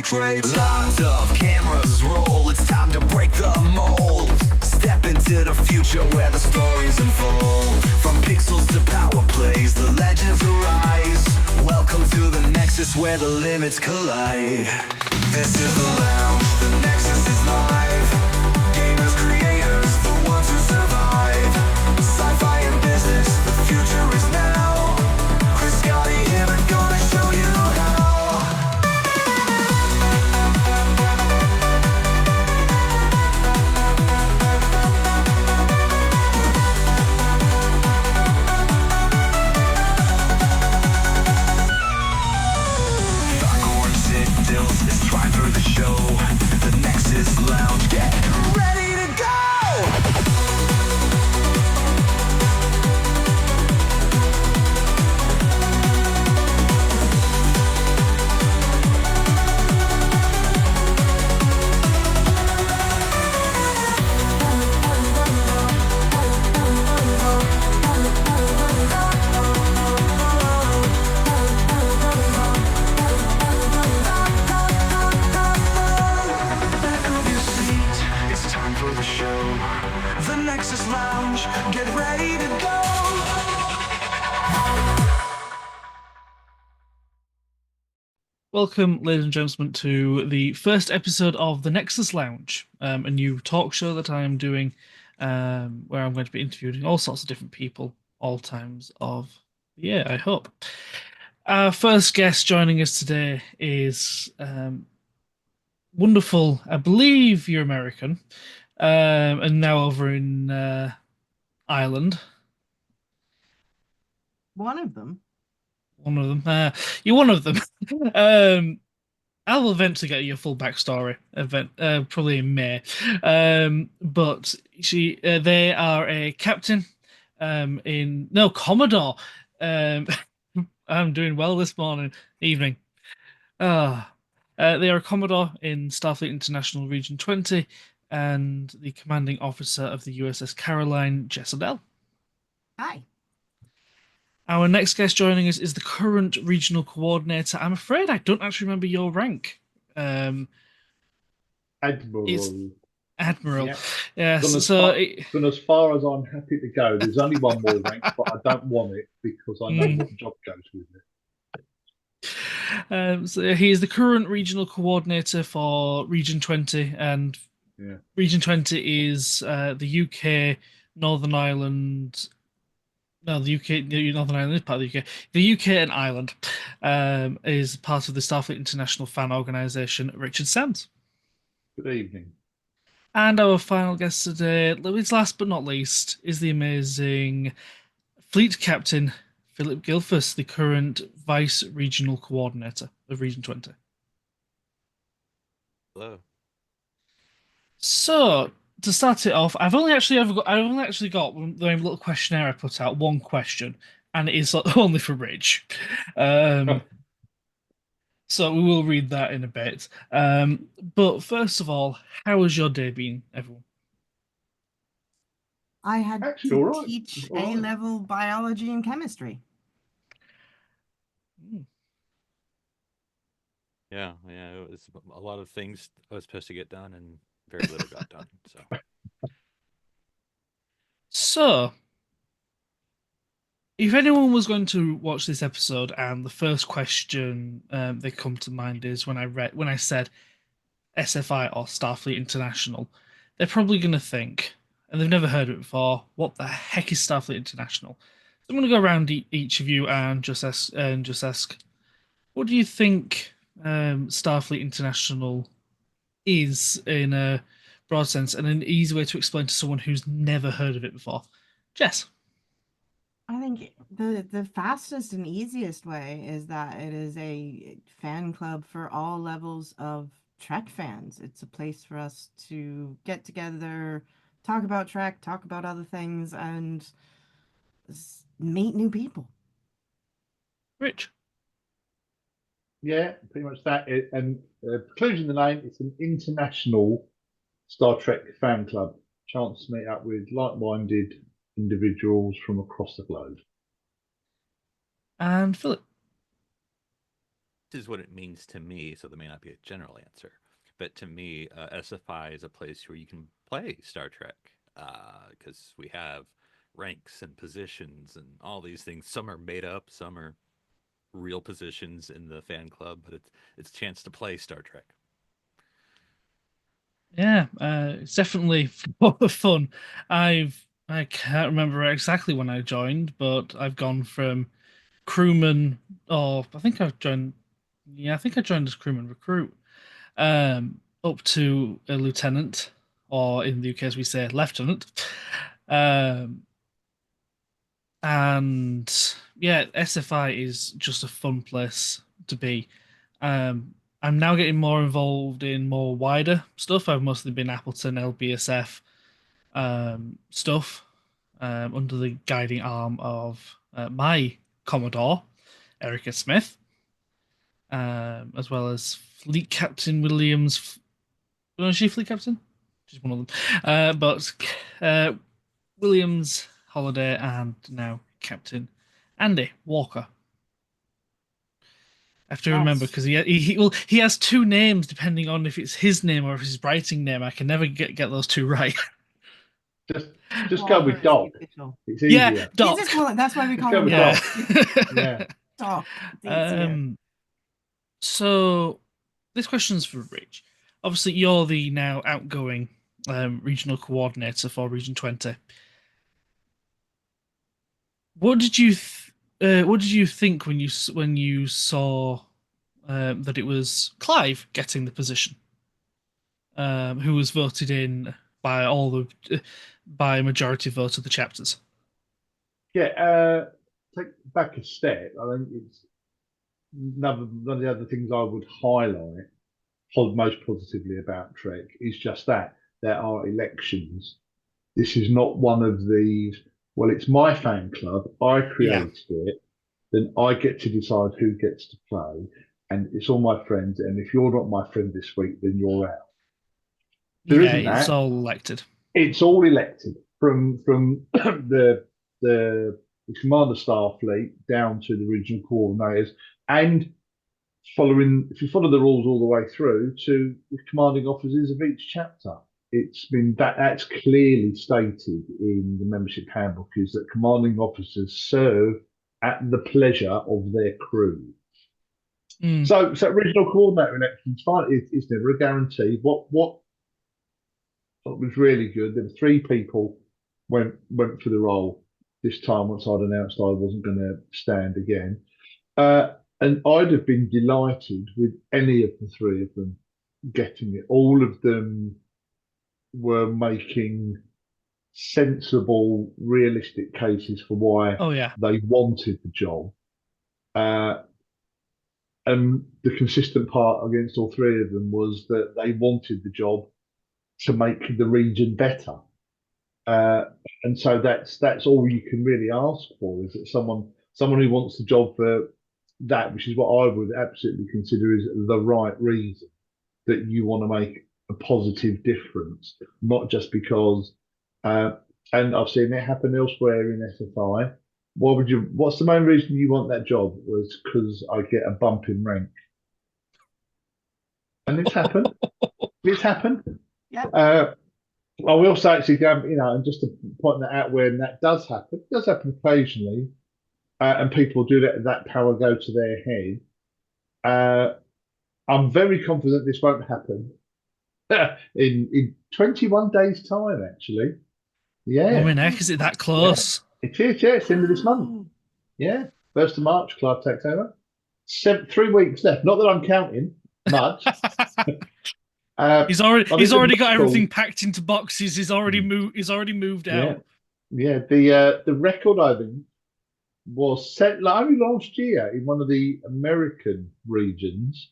secret. Lots of cameras roll, it's time to break the mold. Step into the future where the stories unfold. From pixels to power plays, the legends arise. Welcome to the Nexus where the limits collide. This is the lounge, the Nexus is live. Gamers, creators, the ones who survive. Sci-fi and business, the future is now. Chris, Scotty, Hibbert, gonna show you how. It's time for the show. The Nexus Lounge, get ready to go! Nexus Lounge, get ready to go. Welcome, ladies and gentlemen, to the first episode of the Nexus Lounge, a new talk show that I am doing, where I'm going to be interviewing all sorts of different people, all times of the year, I hope. Our first guest joining us today is wonderful, I believe you're American, and now over in Ireland. One of them. You're one of them. I will eventually get you a full backstory event, probably in May. But they are a captain Commodore. I'm doing well this evening. They are a Commodore in Starfleet International Region 20 and the commanding officer of the USS Caroline, Jess Odell. Hi. Our next guest joining us is the current regional coordinator. I'm afraid I don't actually remember your rank. Admiral. Admiral. Yeah. Yes. Gone as far as I'm happy to go. There's only one more rank, but I don't want it because I know what job goes with it. So he is the current regional coordinator for Region 20, and Region 20 is the UK, Northern Ireland. No, the Northern Ireland is part of the UK. The UK and Ireland is part of the Starfleet International fan organisation, Richard Sands. Good evening. And our final guest today, last but not least, is the amazing Fleet Captain Phillip Gilfus, the current Vice Regional Coordinator of Region 20. Hello. So, to start it off, I've only actually got the little questionnaire I put out, one question, and it is only for Rich. So we will read that in a bit. But first of all, how has your day been, everyone? I had to teach A-level biology and chemistry. Yeah, it was a lot of things I was supposed to get done, and very little got done. So, if anyone was going to watch this episode, and the first question they come to mind is when I said SFI or Starfleet International, they're probably going to think, and they've never heard of it before, what the heck is Starfleet International? So I'm going to go around each of you and just ask, what do you think Starfleet International is in a broad sense, and an easy way to explain to someone who's never heard of it before? Jess? I think the fastest and easiest way is that it is a fan club for all levels of Trek fans. It's a place for us to get together, talk about Trek, talk about other things, and meet new people. Rich? Yeah, pretty much that. And conclusion of the name, it's an international Star Trek fan club. Chance to meet up with like-minded individuals from across the globe. And Philip? This is what it means to me, so there may not be a general answer. But to me, SFI is a place where you can play Star Trek because we have ranks and positions and all these things. Some are made up, some are real positions in the fan club, but it's a chance to play Star Trek. Yeah, it's definitely fun. I can't remember exactly when I joined, but I've gone from crewman, or I think I've joined. Yeah, I think I joined as crewman recruit, up to a lieutenant, or in the UK as we say, lieutenant. And yeah, SFI is just a fun place to be. I'm now getting more involved in more wider stuff. I've mostly been Appleton LBSF stuff under the guiding arm of my Commodore, Erica Smith, as well as Fleet Captain Williams. Was she Fleet Captain? She's one of them. But Williams, Holiday, and now Captain Andy Walker. I have to remember because he has two names depending on if it's his name or if it's his writing name. I can never get those two right. Just go with Doc. It's easier. Yeah, Doc. That's why we call him Doc. Yeah. Doc. So this question's for Rich. Obviously, you're the now outgoing regional coordinator for Region 20. What did you think when you saw that it was Clive getting the position, who was voted in by a majority vote of the chapters? Yeah, take back a step. I think it's one of the other things I would highlight most positively about Trek is just that there are elections. This is not one of these, well, it's my fan club, I created it, then I get to decide who gets to play, and it's all my friends, and if you're not my friend this week, then you're out. There isn't that. It's all elected. It's all elected from the Commander Starfleet down to the regional coordinators, and if you follow the rules all the way through to the commanding officers of each chapter. It's been that's clearly stated in the membership handbook is that commanding officers serve at the pleasure of their crew. So regional coordinator elections, fine. It's never a guarantee. What was really good, there were 3 people went for the role this time once I'd announced I wasn't going to stand again. And I'd have been delighted with any of the 3 of them getting it. All of them were making sensible, realistic cases for why they wanted the job. And the consistent part against all 3 of them was that they wanted the job to make the region better. And so that's all you can really ask for, is that someone who wants the job for that, which is what I would absolutely consider is the right reason, that you want to make a positive difference, not just because, and I've seen it happen elsewhere in SFI. What's the main reason you want that job? Was because I get a bump in rank. And it's happened. It's happened. Yeah. I will say actually, and just to point that out when that does happen, it does happen occasionally, and people do let that power go to their head. I'm very confident this won't happen in 21 days' time, actually. Yeah. I mean, heck, is it that close? Yeah. It is, yeah. It's the end of this month. Yeah. 1st of March, Clive takes over. 3 weeks left. Not that I'm counting much. He's already got everything packed into boxes. He's already moved out. Yeah. The record, I think, was set only last year in one of the American regions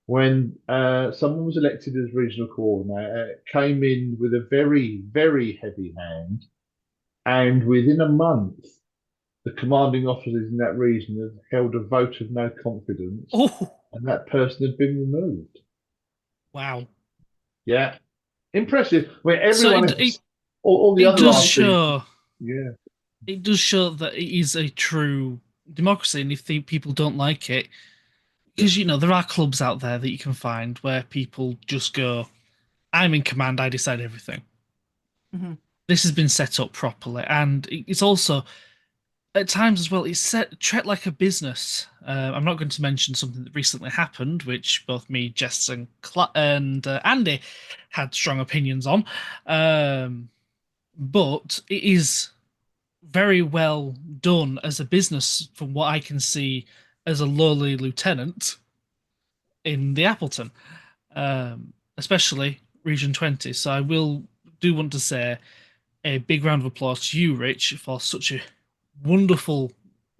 when someone was elected as regional coordinator, came in with a very, very heavy hand, and within a month, the commanding officers in that region had held a vote of no confidence, and that person had been removed. Wow. Yeah. Impressive. Where everyone all the other does show. Yeah. It does show that it is a true democracy, and if people don't like it, because there are clubs out there that you can find where people just go, I'm in command, I decide everything. Mhm. This has been set up properly, and it's also at times as well, it's set treat like a business. I'm not going to mention something that recently happened, which both me, Jess, and Andy had strong opinions on. But it is very well done as a business, from what I can see as a lowly lieutenant in the Appleton, especially Region 20. So I will do want to say a big round of applause to you, Rich, for such a wonderful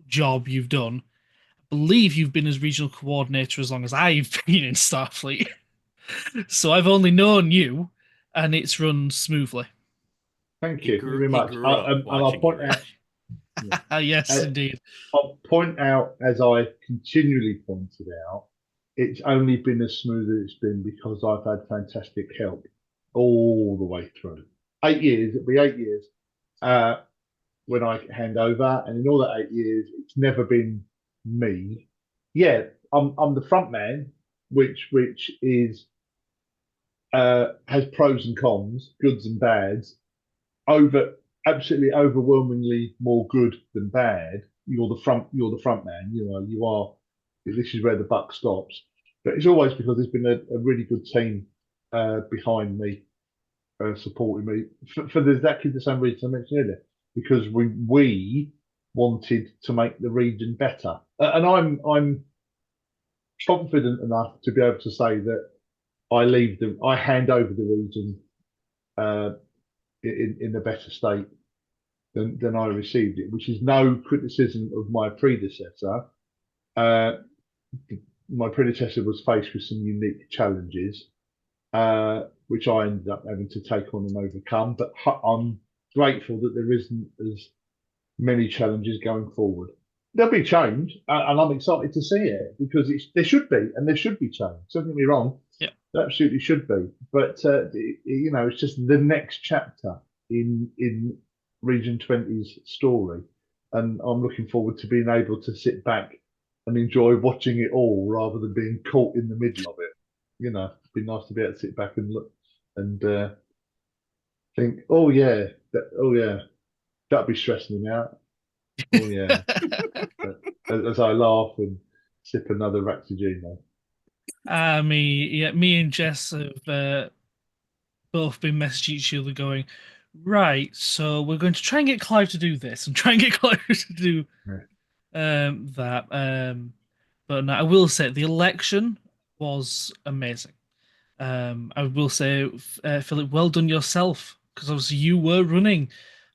job you've done. I believe you've been as regional coordinator as long as I've been in Starfleet. So I've only known you, and it's run smoothly. Thank He you grew very he much. grew up And I'll watching you, point out, Rich. yeah, Yes, indeed. I'll point out, as I continually pointed out, it's only been as smooth as it's been because I've had fantastic help all the way through. 8 years, it'll be 8 years when I hand over, and in all that 8 years, it's never been me. Yeah, I'm the front man, which is has pros and cons, goods and bads. Over Absolutely overwhelmingly more good than bad. You're the front man. You are. This is where the buck stops. But it's always because there's been a really good team behind me, supporting me for exactly the same reason I mentioned earlier. Because we wanted to make the region better, and I'm confident enough to be able to say that I hand over the region uh, in a better state than I received it, which is no criticism of my predecessor. Uh, my predecessor was faced with some unique challenges, which I ended up having to take on and overcome. But I'm grateful that there isn't as many challenges going forward. There'll be change, and I'm excited to see it because there should be, and there should be change. Don't get me wrong, Yeah. there absolutely should be. But it's just the next chapter in Region 20's story, and I'm looking forward to being able to sit back and enjoy watching it all rather than being caught in the middle of it. It'd be nice to be able to sit back and look and think, oh yeah, that'd be stressing me out. Oh yeah, as I laugh and sip another Raxagino. Me and Jess have both been messaging each other going, right, so we're going to try and get Clive to do this and try and get Clive to do that. But no, I will say the election was amazing. I will say, Philip, well done yourself, because obviously you were running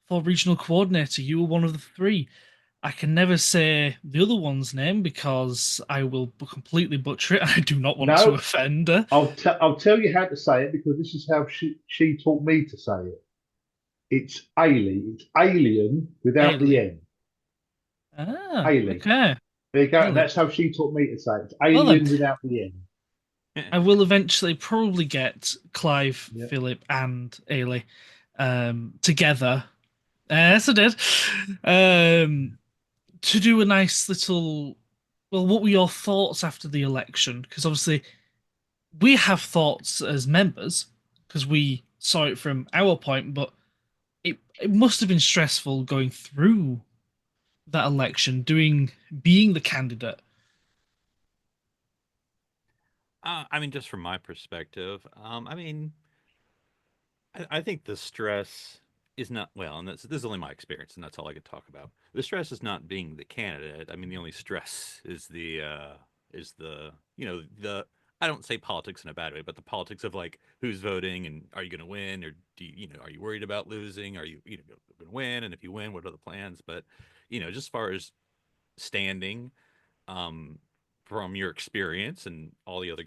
for regional coordinator. You were one of the three. I can never say the other one's name because I will completely butcher it. I do not want to No, offend her. I'll tell you how to say it because this is how she taught me to say it. It's Ailey. It's alien without the Ailey. N. Ah, Ailey. okay. There you go. And Ailey. that's how she taught me to say it. It's Well then, alien without the N. I will eventually probably get Clive, Yeah. Philip, and Ailey together. Yes, I did. To do a nice little. Well, what were your thoughts after the election? Because obviously, we have thoughts as members because we saw it from our point, but it must have been stressful going through that election, being the candidate. I mean, just from my perspective, I think the stress is not well, and this is only my experience, and that's all I could talk about. The stress is not being the candidate. I mean, the only stress is the the I don't say politics in a bad way, but the politics of like who's voting and are you going to win or do are you worried about losing? Are you going to win? And if you win, what are the plans? But just as far as standing, um, from your experience and all the other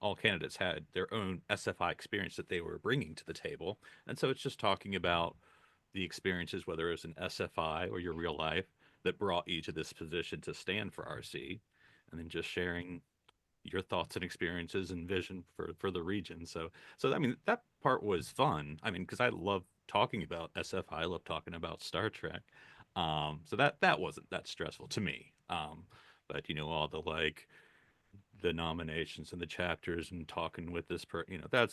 all candidates had their own SFI experience that they were bringing to the table, and so it's just talking about the experiences, whether it's an SFI or your real life, that brought you to this position to stand for RC, and then just sharing your thoughts and experiences and vision for the region. So I mean that part was fun. I mean, because I love talking about SFI, I love talking about Star Trek. So that wasn't that stressful to me. But all the like the nominations and the chapters and talking with this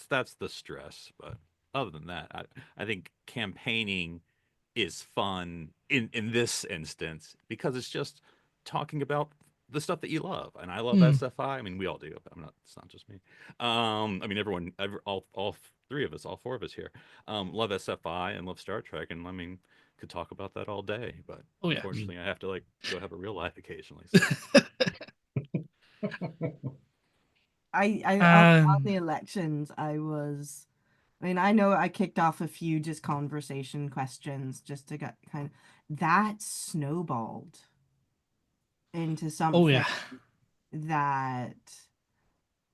that's the stress. But other than that, I think campaigning is fun in this instance because it's just talking about the stuff that you love. And I love Hmm. SFI. I mean, we all do. I'm not. It's not just me. I mean, all three of us, all four of us here, love SFI and love Star Trek. And I mean, could talk about that all day. But Oh yeah. unfortunately, I have to like go have a real life occasionally. So. On the And elections, I mean, I know I kicked off a few just conversation questions just to get kind of that snowballed into oh something yeah. that,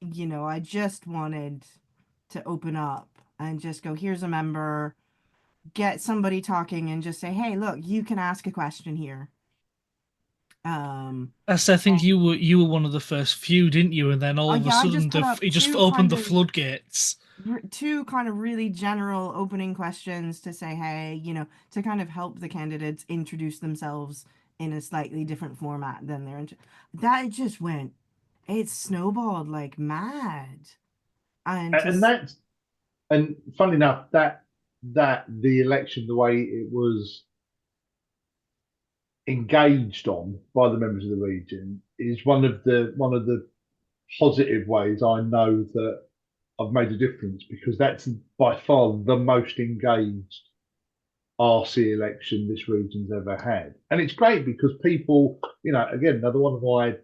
I just wanted to open up and just go, here's a member, get somebody talking and just say, hey, look, you can ask a question here. That's I think you were one of the first few, didn't you? And then all of a Yeah, I just sudden, put up it just two opened kind the of floodgates. two kind of really general opening questions to say, hey, to kind of help the candidates introduce themselves in a slightly different format than that. It just went, it snowballed like mad. And And that's and funny enough that the election, the way it was engaged on by the members of the region, is one of the positive ways I know that I've made a difference, because that's by far the most engaged RC election this region's ever had. And it's great because people, again, another one of my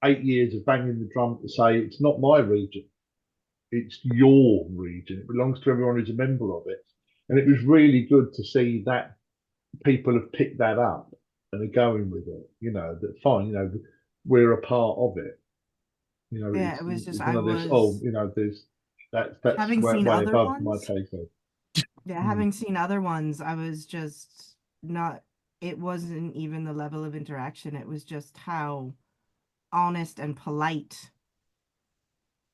8 years of banging the drum to say it's not my region, it's your region. It belongs to everyone who's a member of it. And it was really good to see that people have picked that up and are going with it. That fine, we're a part of it. yeah, it was just, It's I one of this. Oh, was that's having way, seen way other above my ones. pay grade. Yeah, Mm. having seen other ones, I was just not, it wasn't even the level of interaction. It was just how honest and polite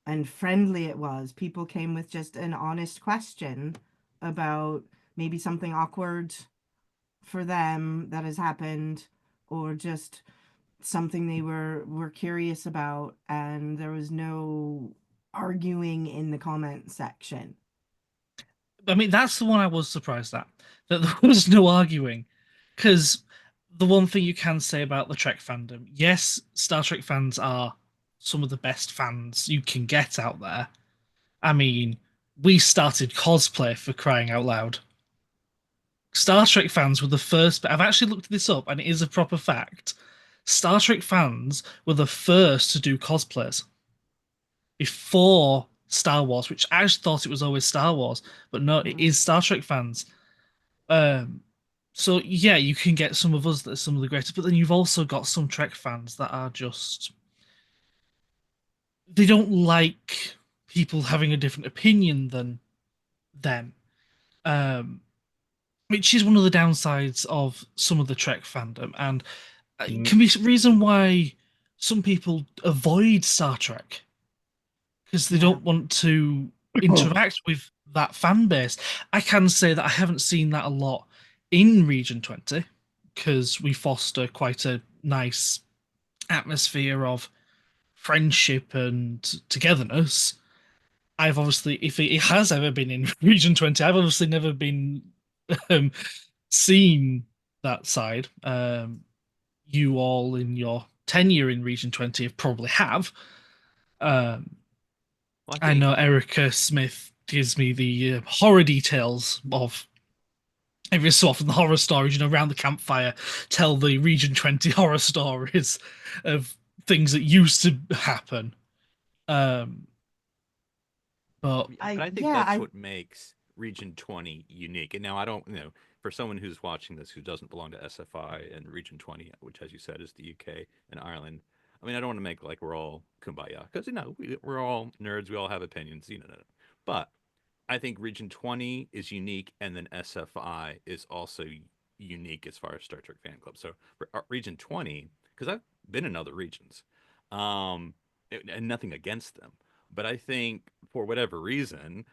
and friendly it was. People came with just an honest question about maybe something awkward for them that has happened, or just something they were curious about, and there was no arguing in the comment section. I mean, that's the one I was surprised at, that there was no arguing. Because the one thing you can say about the Trek fandom, yes, Star Trek fans are some of the best fans you can get out there. I mean, we started cosplay, for crying out loud. Star Trek fans were the first. I've actually looked this up, and it is a proper fact. Star Trek fans were the first to do cosplays before Star Wars, which I actually thought it was always Star Wars, but no, it is Star Trek fans. Um, so yeah, you can get some of us that are some of the greatest, but then you've also got some Trek fans that are just, they don't like people having a different opinion than them. Um, which is one of the downsides of some of the Trek fandom, and it Mm. can be a reason why some people avoid Star Trek because they Yeah. don't want to interact with that fan base. I can say that I haven't seen that a lot in Region 20 because we foster quite a nice atmosphere of friendship and togetherness. I've obviously, if it has ever been in Region 20, I've obviously never been um, seen that side. You all in your tenure in Region 20 probably have. Um, Well, I know Erica Smith gives me the horror details of every so often the horror stories, around the campfire, tell the Region 20 horror stories of things that used to happen. Um, but But I think Yeah, that's what makes Region 20 unique. And now I don't, for someone who's watching this who doesn't belong to SFI and Region 20, which, as you said, is the UK and Ireland. I mean, I don't want to make like we're all kumbaya because, we're all nerds. We all have opinions, But I think Region 20 is unique, and then SFI is also unique as far as Star Trek fan club. So for Region 20, because I've been in other regions, and nothing against them, but I think for whatever reason,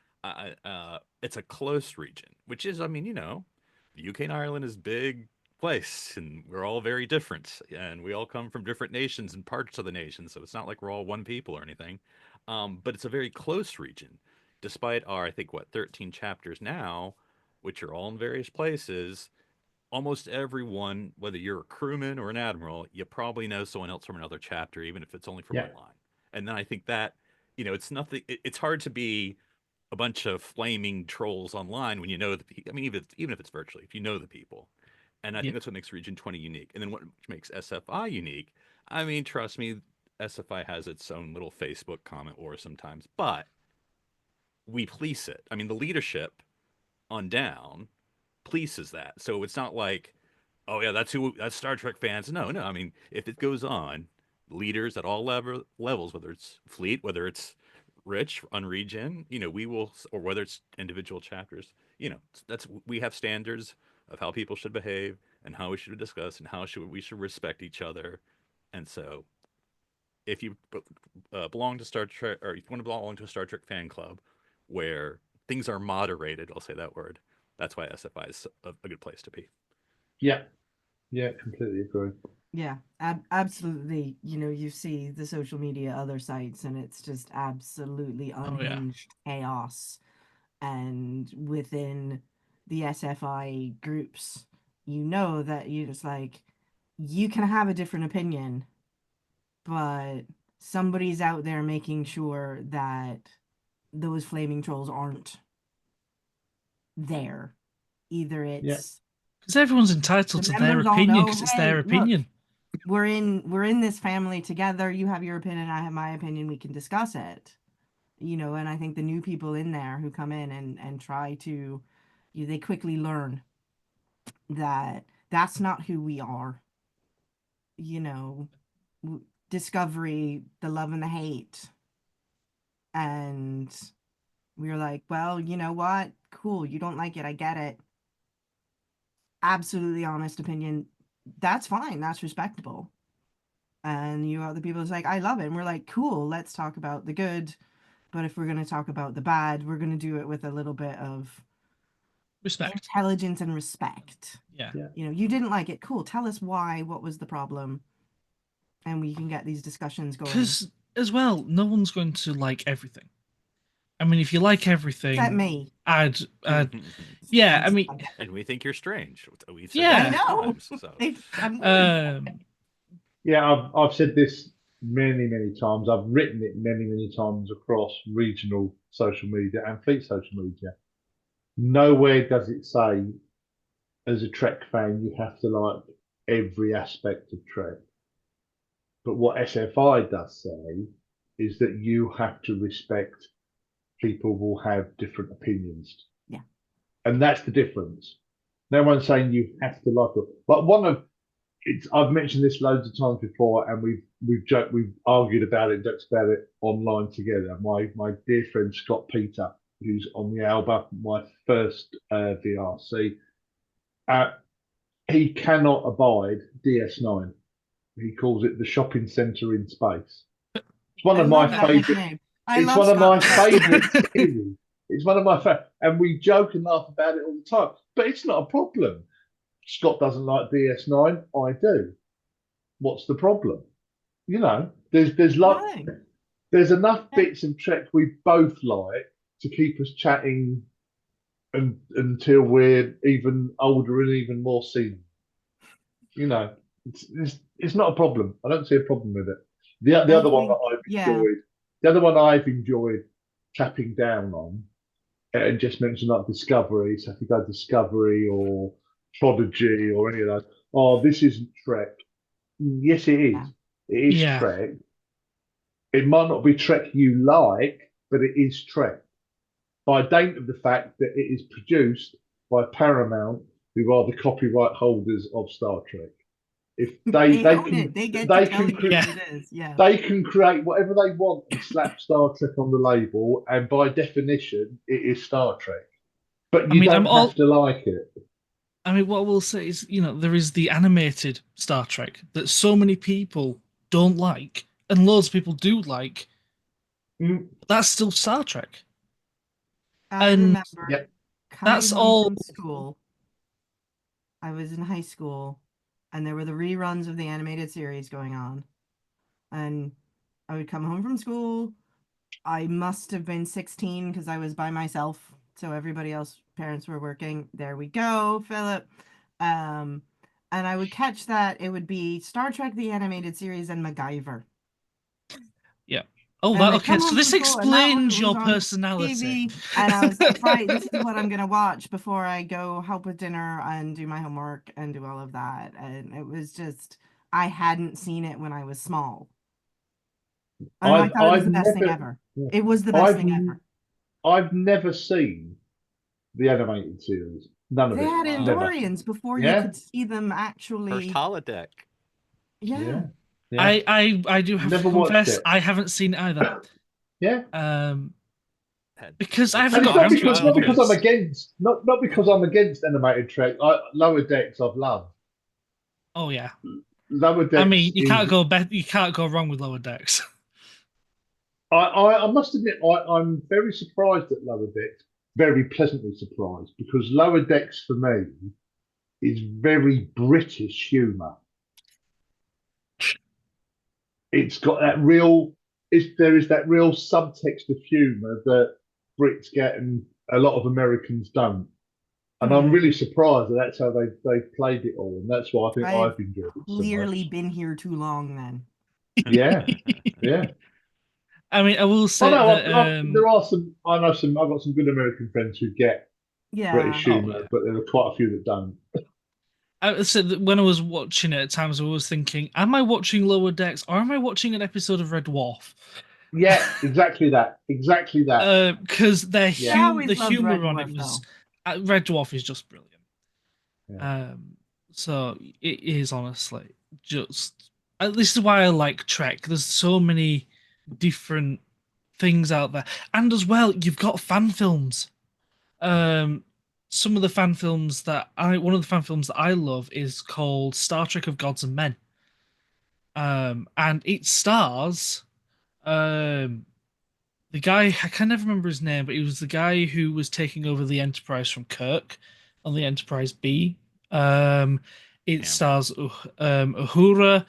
it's a close region, which is, I mean, the UK and Ireland is big. place, and we're all very different, and we all come from different nations and parts of the nation, so it's not like we're all one people or anything. But it's a very close region, despite our, I think, 13 chapters now, which are all in various places. Almost everyone, whether you're a crewman or an admiral, you probably know someone else from another chapter, even if it's only from Yeah. online. And then I think that, it's nothing. It's hard to be a bunch of flaming trolls online when you know the people. I mean, even if it's virtually, if you know the people. And I think Yeah. that's what makes Region 20 unique. And then what makes SFI unique, I mean, trust me, SFI has its own little Facebook comment war sometimes, but we police it. I mean, the leadership on down polices that. So it's not like, oh yeah, that's Star Trek fans. No, no. I mean, if it goes on, leaders at all levels, whether it's fleet, whether it's rich, unregen, we will, or whether it's individual chapters, we have standards of how people should behave and how we should discuss and how we should respect each other. And so, if you belong to Star Trek, or if you want to belong to a Star Trek fan club where things are moderated, I'll say that word. That's why SFI is a good place to be. Yeah. Yeah, completely agree. Yeah, absolutely. You see the social media, other sites, and it's just absolutely Oh, yeah. unhinged chaos. And within the SFI groups, that you're just like, you can have a different opinion, but somebody's out there making sure that those flaming trolls aren't there. Either it's Because everyone's entitled the to their members all opinion know, because it's hey, their look, opinion. we're in this family together. You have your opinion, I have my opinion. We can discuss it. And I think the new people in there who come in and try to, they quickly learn that that's not who we are. Discovery, the love and the hate. And we were like, well, you know what? Cool. You don't like it. I get it. Absolutely honest opinion. That's fine. That's respectable. And other people is like, I love it. And we're like, cool, let's talk about the good. But if we're going to talk about the bad, we're going to do it with a little bit of Respect. intelligence and respect. Yeah. You didn't like it. Cool. Tell us why. What was the problem? And we can get these discussions going. Because, as well, no one's going to like everything. I mean, if you like everything, Except me. yeah, I mean, and we think you're strange. We've said Yeah. that I know. times, so. I'm weird. Yeah, I've said this many, many times. I've written it many, many times across regional social media and fleet social media. Nowhere does it say, as a Trek fan, you have to like every aspect of Trek. But what SFI does say is that you have to respect people will have different opinions. Yeah. And that's the difference. No one's saying you have to like it. But I've mentioned this loads of times before, and we've argued about it, joked about it online together. My dear friend Scott Peter, who's on the Alba, my first VRC, he cannot abide DS9. He calls it the shopping centre in space. It's one of my favourite. It's one of my favourite series. It's one of my favourite, and we joke and laugh about it all the time. But it's not a problem. Scott doesn't like DS9. I do. What's the problem? There's enough bits of Trek we both like to keep us chatting until we're even older and even more senior. It's not a problem. I don't see a problem with it. The other one that I've enjoyed, the other one I've enjoyed tapping down on, and just mentioned like Discovery. So if you go Discovery or Prodigy or any of those, oh, this isn't Trek. Yes, it is. It is Trek. It might not be Trek you like, but it is Trek. By dint of the fact that it is produced by Paramount, who are the copyright holders of Star Trek. If they can create whatever they want and slap Star Trek on the label, and by definition, it is Star Trek. But you don't have to like it. I mean, what we'll say is, there is the animated Star Trek that so many people don't like, and loads of people do like. That's still Star Trek. I remember that's all. School. I was in high school, and there were the reruns of the animated series going on. And I would come home from school. I must have been 16 because I was by myself. So everybody else, parents were working. There we go, Philip. And I would catch that. It would be Star Trek, the animated series, and MacGyver. Yeah. Oh, And that I'd okay. come So home this from school, and that one explains was your on personality. TV, and I was like, right, this is what I'm gonna watch before I go help with dinner and do my homework and do all of that. And it was just, I hadn't seen it when I was small. And I thought it was I've the best thing never, ever. yeah. It was the best thing ever. I've never seen the animated series. None of They it. had Wow. Never. Andorians before you Yeah. could see them First actually. holodeck. Yeah. Yeah. Yeah. I do have Never to watched confess, it. I haven't seen it either. Yeah. Because I It's haven't And it's got not around to it, because to be not because I'm honest. against not because I'm against animated Trek. Lower Decks I've loved. Oh yeah. Lower I Decks mean, is you can't go wrong with Lower Decks. I must admit I'm very surprised at Lower Decks. Very pleasantly surprised because Lower Decks for me is very British humour. It's got that real there is that real subtext of humour that Brits get and a lot of Americans don't. And I'm really surprised that that's how they played it all, and that's why I think I've I've enjoyed it so clearly much. been here too long then. Yeah, yeah. I mean, I will Oh say no, that there are some. I know some. I've got some good American friends who get Yeah. British oh humour, yeah. but there are quite a few that don't. I said that when I was watching it at times, I was thinking, am I watching Lower Decks or am I watching an episode of Red Dwarf? Yeah, exactly that. Exactly that. Because Yeah, I always the loved Red humor on it Dwarf was though. Red Dwarf is just brilliant. yeah. So it is honestly just. This is why I like Trek. There's so many different things out there, and as well, you've got fan films. Some of the fan films one of the fan films that I love is called Star Trek of Gods and Men. And it stars the guy, I can never remember his name, but he was the guy who was taking over the Enterprise from Kirk on the Enterprise B. It stars Uhura.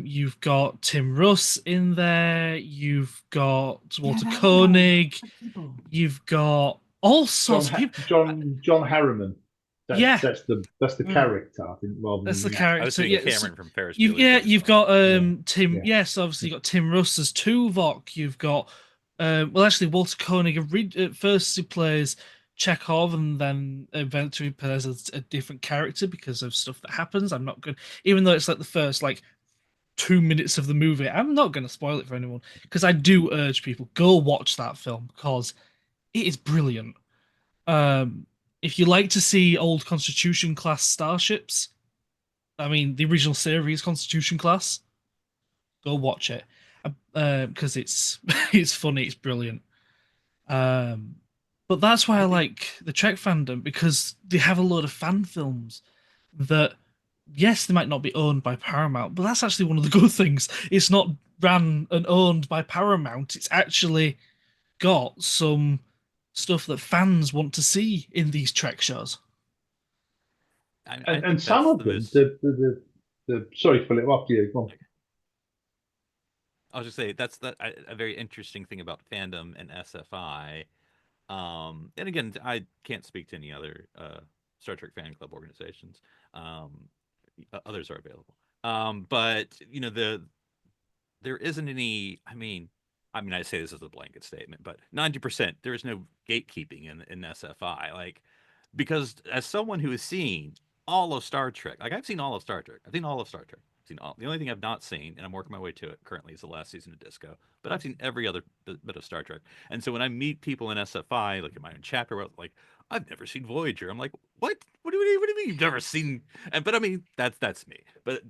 You've got Tim Russ in there. You've got Walter that one. Koenig. The people. You've got all sorts of people. John Harriman. Yeah. That's the character, I think, rather That's than the Yeah, character. I was thinking Yeah, Cameron from Ferris Bueller's Day you've Off. got Tim. Yeah. Yes, obviously you got Tim Russ as Tuvok. You've got well, actually Walter Koenig. At first he plays Chekhov, and then eventually plays a different character because of stuff that happens. I'm not good, even though it's like the first 2 minutes of the movie. I'm not going to spoil it for anyone because I do urge people go watch that film because it is brilliant. If you like to see old Constitution class starships, I mean, the original series Constitution class, go watch it because it's it's funny, it's brilliant. But that's why I like the Trek fandom because they have a load of fan films that, yes, they might not be owned by Paramount, but that's actually one of the good things. It's not ran and owned by Paramount. It's actually got some stuff that fans want to see in these Trek shows. I and think some that's of the them. most. The sorry, Philip, after you. Go on. I was just say that's a very interesting thing about fandom and SFI. And again, I can't speak to any other Star Trek fan club organizations. Others are available. But there isn't any. I say this as a blanket statement, but 90% there is no gatekeeping in SFI. Because as someone who has seen all of Star Trek, I've seen all of Star Trek. I've seen all of Star Trek. Seen all. The only thing I've not seen, and I'm working my way to it currently, is the last season of Disco. But I've seen every other bit of Star Trek. And so when I meet people in SFI, like in my own chapter, I've never seen Voyager. I'm like, what? What do you mean you've never seen? But I mean, that's me. But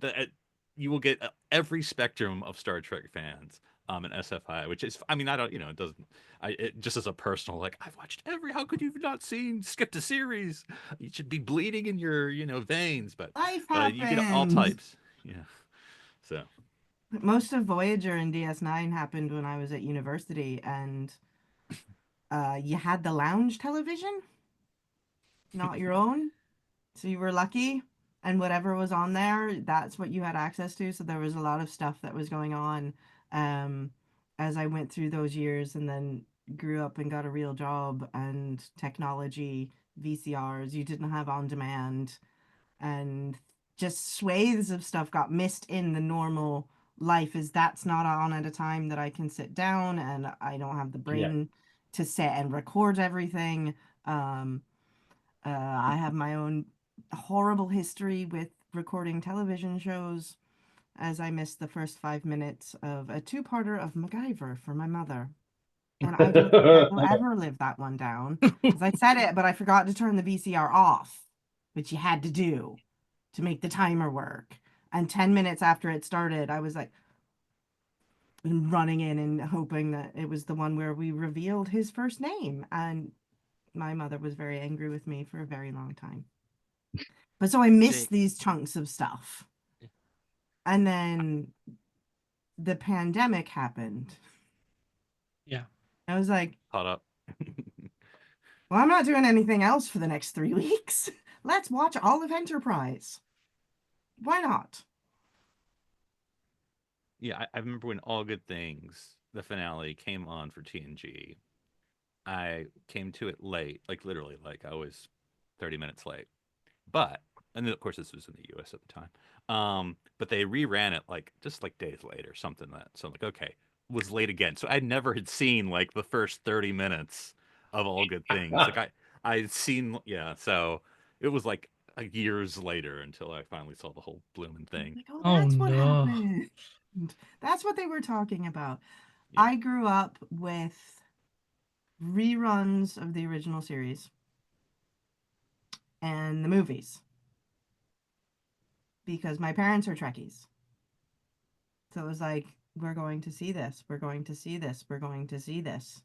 you will get every spectrum of Star Trek fans in SFI, which is, I don't, it doesn't. It just as a personal, I've watched how could you have not skipped a series? You should be bleeding in your veins. But Life you get all happens. types. Yeah. So Most of Voyager and DS9 happened when I was at university, and you had the lounge television, not your own. So you were lucky, and whatever was on there, that's what you had access to. So there was a lot of stuff that was going on um, as I went through those years and then grew up and got a real job and technology, VCRs. You didn't have on demand, and just swathes of stuff got missed in the normal life. Is that's not on at a time that I can sit down, and I don't have the Yeah. brain to sit and record everything. Um, I have my own horrible history with recording television shows, as I missed the first 5 minutes of a two-parter of MacGyver for my mother. And I don't think I will ever live that one down. Because I said it, but I forgot to turn the VCR off, which you had to do to make the timer work. And 10 minutes after it started, I was like running in and hoping that it was the one where we revealed his first name. And my mother was very angry with me for a very long time. But so I missed these chunks of stuff. And then the pandemic happened. Yeah. I was like, Caught up. well, I'm not doing anything else for the next 3 weeks. Let's watch all of Enterprise. Why not? Yeah, I remember when All Good Things, the finale, came on for TNG. I came to it late, like literally, like I was 30 minutes late. But, and then of course this was in the US at the time. But they reran it like just like days later, something that, so I'm like, okay, was late again. So I never had seen like the first 30 minutes of All Good Things. Like I'd seen, yeah, so it was like years later until I finally saw the whole blooming thing. Like, oh, Oh, that's what no. happened. That's what they were talking about. Yeah. I grew up with reruns of the original series and the movies because my parents are Trekkies. So it was like, we're going to see this, we're going to see this, we're going to see this.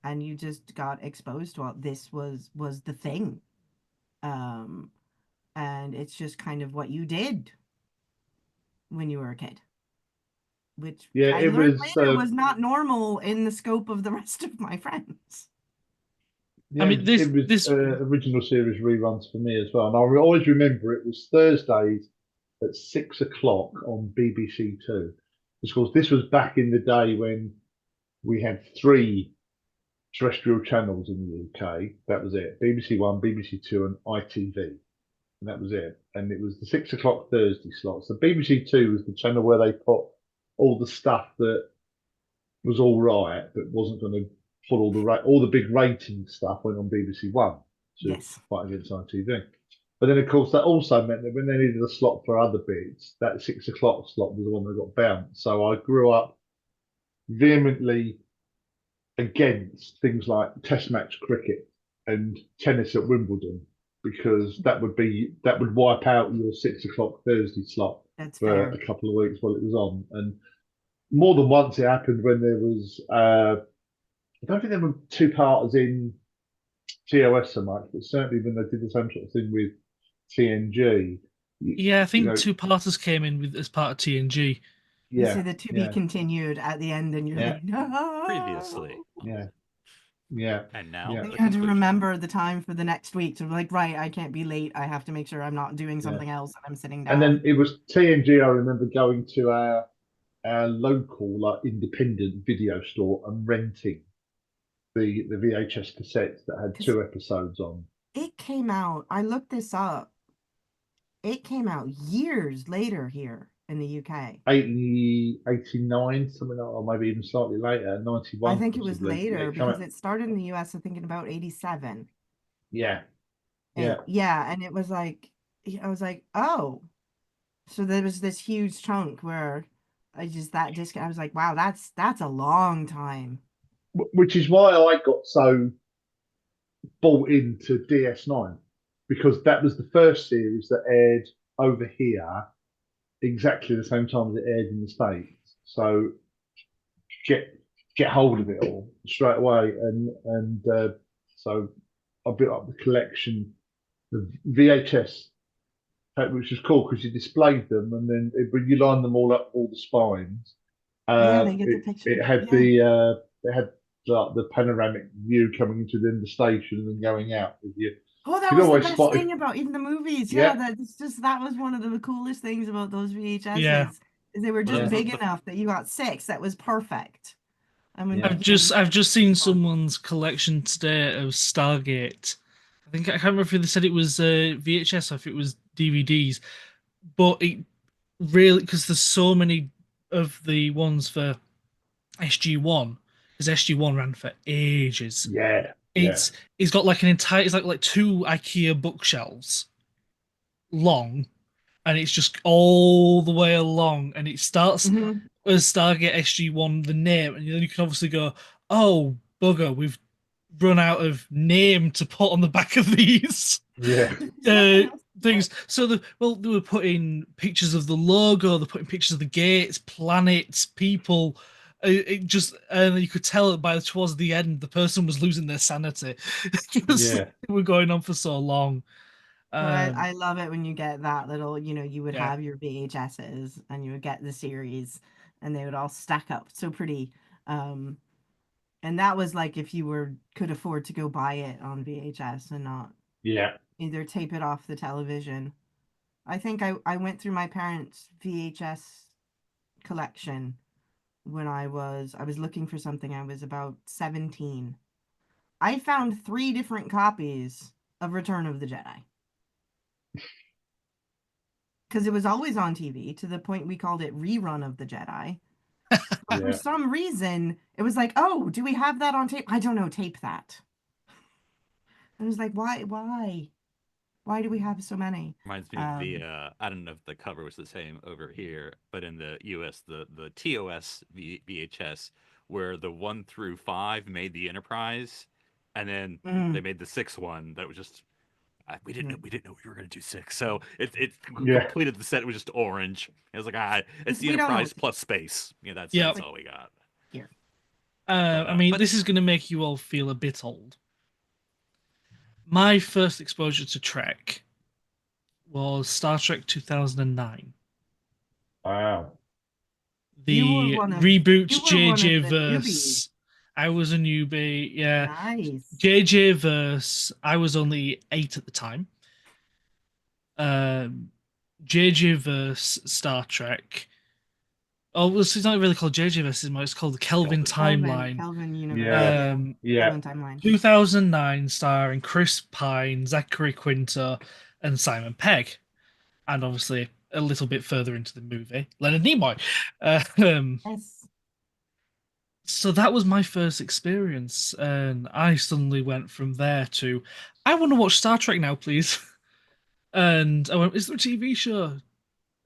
And you just got exposed to all this was the thing. And it's just kind of what you did when you were a kid. Which Yeah, I it learned was. later was not normal in the scope of the rest of my friends. Yeah, I mean, this it was this original series reruns for me as well, and I always remember it was Thursdays at 6 o'clock on BBC Two. Because this was back in the day when we had three terrestrial channels in the UK. That was it: BBC One, BBC Two, and ITV, and that was it. And it was the 6 o'clock Thursday slot. So BBC Two was the channel where they put all the stuff that was all right, but wasn't going to put all the big rating stuff went on BBC One to Yes. fight against ITV. But then, of course, that also meant that when they needed a slot for other bits, that 6 o'clock slot was the one that got bounced. So I grew up vehemently against things like Test match cricket and tennis at Wimbledon because that would wipe out your 6 o'clock Thursday slot That's for fair. a couple of weeks while it was on. And more than once it happened when there was I don't think there were two-parters in TOS so much, but certainly when they did the same sort of thing with TNG, Yeah, I think know, two parters came in with as part of TNG. You see yeah, the to be yeah, continued at the end, and you're yeah, like, no. Previously. yeah, yeah, And now yeah, Then the you had to conclusion. remember the time for the next week. So like, right, I can't be late. I have to make sure I'm not doing yeah. something else and I'm sitting And then down. it was TNG. I remember going to our local like independent video store and renting the VHS cassettes that had 'Cause 2 episodes on. it came out, I looked this up. It came out years later here in the UK. 80, 89, something like, or maybe even slightly later, I 91 think it was possibly. Yeah, later it come because out. it started in the US, I think in about 87. Yeah, And yeah. yeah, and it was like, I was like, oh, so there was this huge chunk where I was like, wow, that's a long time. Which is why I got so bought into DS9 because that was the first series that aired over here exactly the same time as it aired in the States. So get get hold of it all straight away, and so I built up the collection of VHS, which was cool because you displayed them, and then when you line them all up, all the spines, Yeah, they get the it picture. it had Yeah. it had the panoramic view coming into the station and then going out with you Oh, that You know, was the I best spotted. thing about even the movies. Yeah. Yeah, that was one of the coolest things about those Yeah. VHSs. Is they were Well, that just was Yeah. big enough that you got 6. That was perfect. And when Yeah. I've just seen someone's collection today of Stargate. I can't remember if they said it was VHS or if it was DVDs, but it really, because there's so many of the ones for SG1, because SG1 ran for ages. Yeah. Yeah. It's got like an entire, it's like 2 IKEA bookshelves long, and it's just all the way along, and it starts Mhm. as Stargate SG1, the name, and then you can obviously go, oh bugger, we've run out of name to put on the back of these Yeah. uh, things. So they were putting pictures of the logo, they're putting pictures of the gates, planets, people. It just, and you could tell by towards the end the person was losing their sanity because Yeah. they were going on for so long. But Um, I love it when you get that little, you would yeah, have your VHSs and you would get the series and they would all stack up so pretty. Um, and that was like if you could afford to go buy it on VHS and not Yeah. either tape it off the television. I think I went through my parents' VHS collection when I was looking for something. I was about 17. I found 3 different copies of Return of the Jedi. Because it was always on TV to the point we called it Rerun of the Jedi. But for Yeah. some reason, it was like, oh, do we have that on tape? I don't know, tape that. And it was like, why? Why do we have so many? reminds me of the I don't know if the cover was the same over here, but in the US the TOS VHS where the 1 through 5 made the Enterprise, and then they Mm, made the 6th one that was just mm. we didn't know we were gonna do 6, so it Yeah. completed the set. It was just orange. It was like it's the We don't know Enterprise what plus space. yeah. That's all we got. here. I mean, But this is going to make you all feel a bit old. My first exposure to Trek was Star Trek 2009. Wow. The reboot You were one of JJ the newbies. verse. I was a newbie, yeah. Nice. JJ verse. I was only 8 at the time. JJ verse Star Trek. Oh, well, it's not really called JJ verse anymore. It's called the Kelvin Kelvin. Timeline. Kelvin Universe, Yeah. yeah. Yeah. Kelvin Timeline. 2009, starring Chris Pine, Zachary Quinto, and Simon Pegg, and obviously a little bit further into the movie, Leonard Nimoy. Yes. So that was my first experience, and I suddenly went from there to, I want to watch Star Trek now, please. And I went, is there a TV show?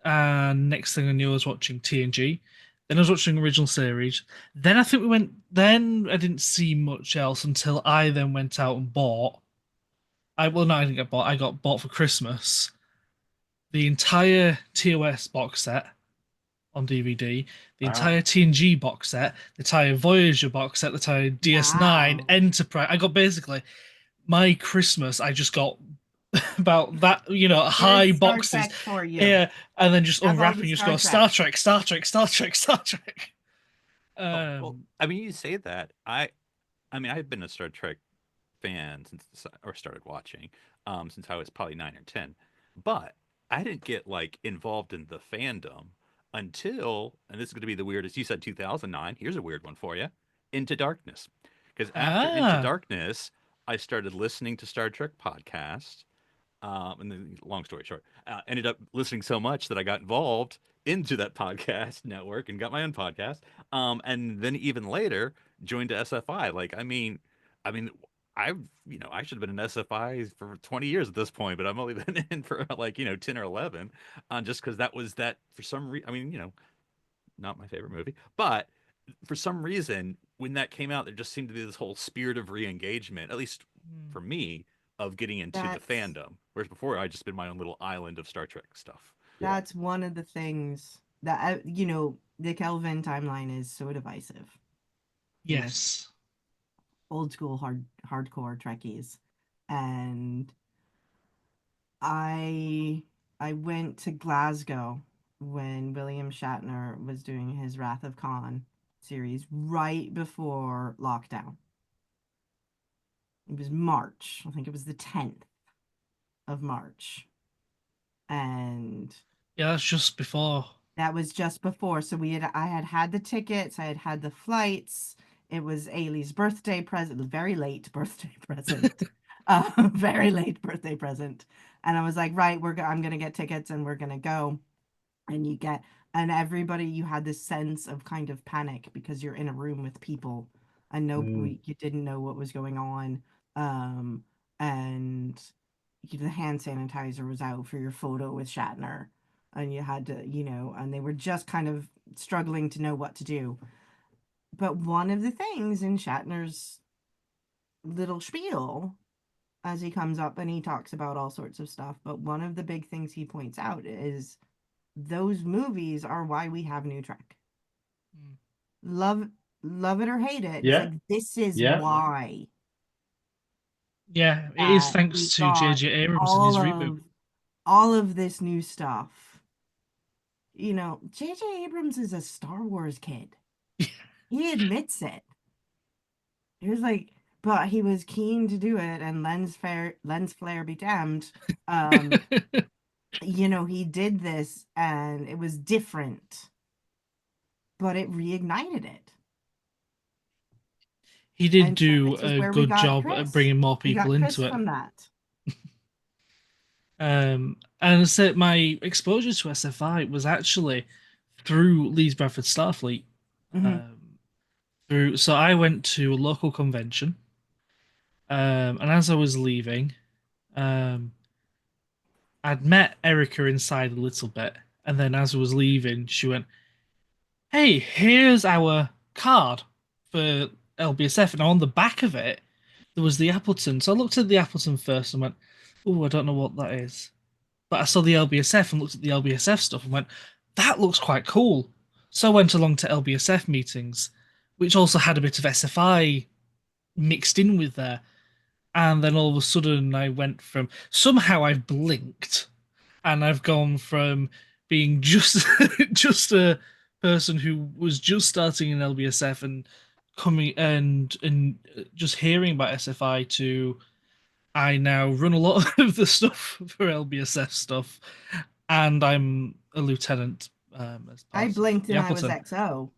And next thing I knew, I was watching TNG. Then I was watching original series. Then I think we went. Then I didn't see much else until I then went out and bought. No, I didn't get bought. I got bought for Christmas the entire TOS box set on DVD, the Wow. entire TNG box set, the entire Voyager box set, the entire DS9 Wow. Enterprise. I got basically my Christmas. I just got about that, high Here's Star boxes, Trek for you. yeah, and then just Have all the unwrapping, just Star go Trek. Star Trek, Star Trek, Star Trek, Star Trek. Oh, well, Um, I mean, you say that. I mean, I've been a Star Trek fan or started watching, since I was probably 9 or 10. But I didn't get like involved in the fandom until, and this is going to be the weirdest. You said 2009. Here's a weird one for you: Into Darkness. Because after Into ah, Darkness, I started listening to Star Trek podcasts. And then, long story short, ended up listening so much that I got involved into that podcast network and got my own podcast. And then even later joined SFI. I mean, I've I should have been an SFI for 20 years at this point, but I've only been in for like 10 or 11, just because that was that for some reason. I mean, not my favorite movie, but for some reason when that came out, there just seemed to be this whole spirit of re-engagement, at least for me, of getting into the That's fandom. Whereas before, I just been my own little island of Star Trek stuff. Yeah. that's one of the things that the Kelvin timeline is so divisive. yes, Old school hardcore Trekkies. And I I went to Glasgow when William Shatner was doing his Wrath of Khan series right before lockdown. It was March. I think it was the 10th. of March. And Yeah, that's just before. that was just before. So I had the tickets, I had the flights. It was Ailey's birthday present, very late birthday present. Very late birthday present. And I was like, right, I'm gonna get tickets and we're gonna go. And everybody, you had this sense of kind of panic because you're in a room with people and you didn't know what was going on. And the hand sanitizer was out for your photo with Shatner, and you had to, and they were just kind of struggling to know what to do. But one of the things in Shatner's little spiel, as he comes up and he talks about all sorts of stuff, but one of the big things he points out is those movies are why we have New Trek. Love it or hate it. Yeah. It's like, this is Yeah. why. Yeah, it is thanks we've to got J.J. Abrams and his reboot. all of this new stuff. J.J. Abrams is a Star Wars kid. He admits it. He was like, but he was keen to do it, and lens flare be damned. He did this, and it was different, but it reignited it. He did And do this is a where we good got job Chris. at bringing more We got people Chris into it. from that. And so my exposure to SFI was actually through Leeds Bradford Starfleet. So I went to a local convention, and as I was leaving, I'd met Erica inside a little bit, and then as I was leaving, she went, "Hey, here's our card for LBSF," and on the back of it there was the Appleton. So I looked at the Appleton first and went, "Oh, I don't know what that is." But I saw the LBSF and looked at the LBSF stuff and went, "That looks quite cool." So I went along to LBSF meetings, which also had a bit of SFI mixed in with there. And then all of a sudden I went from, somehow I've blinked and I've gone from being just just a person who was just starting in LBSF and coming and just hearing about SFI to I now run a lot of the stuff for LBSF stuff, and I'm a lieutenant. As part I of blinked the and I was Appleton. XO.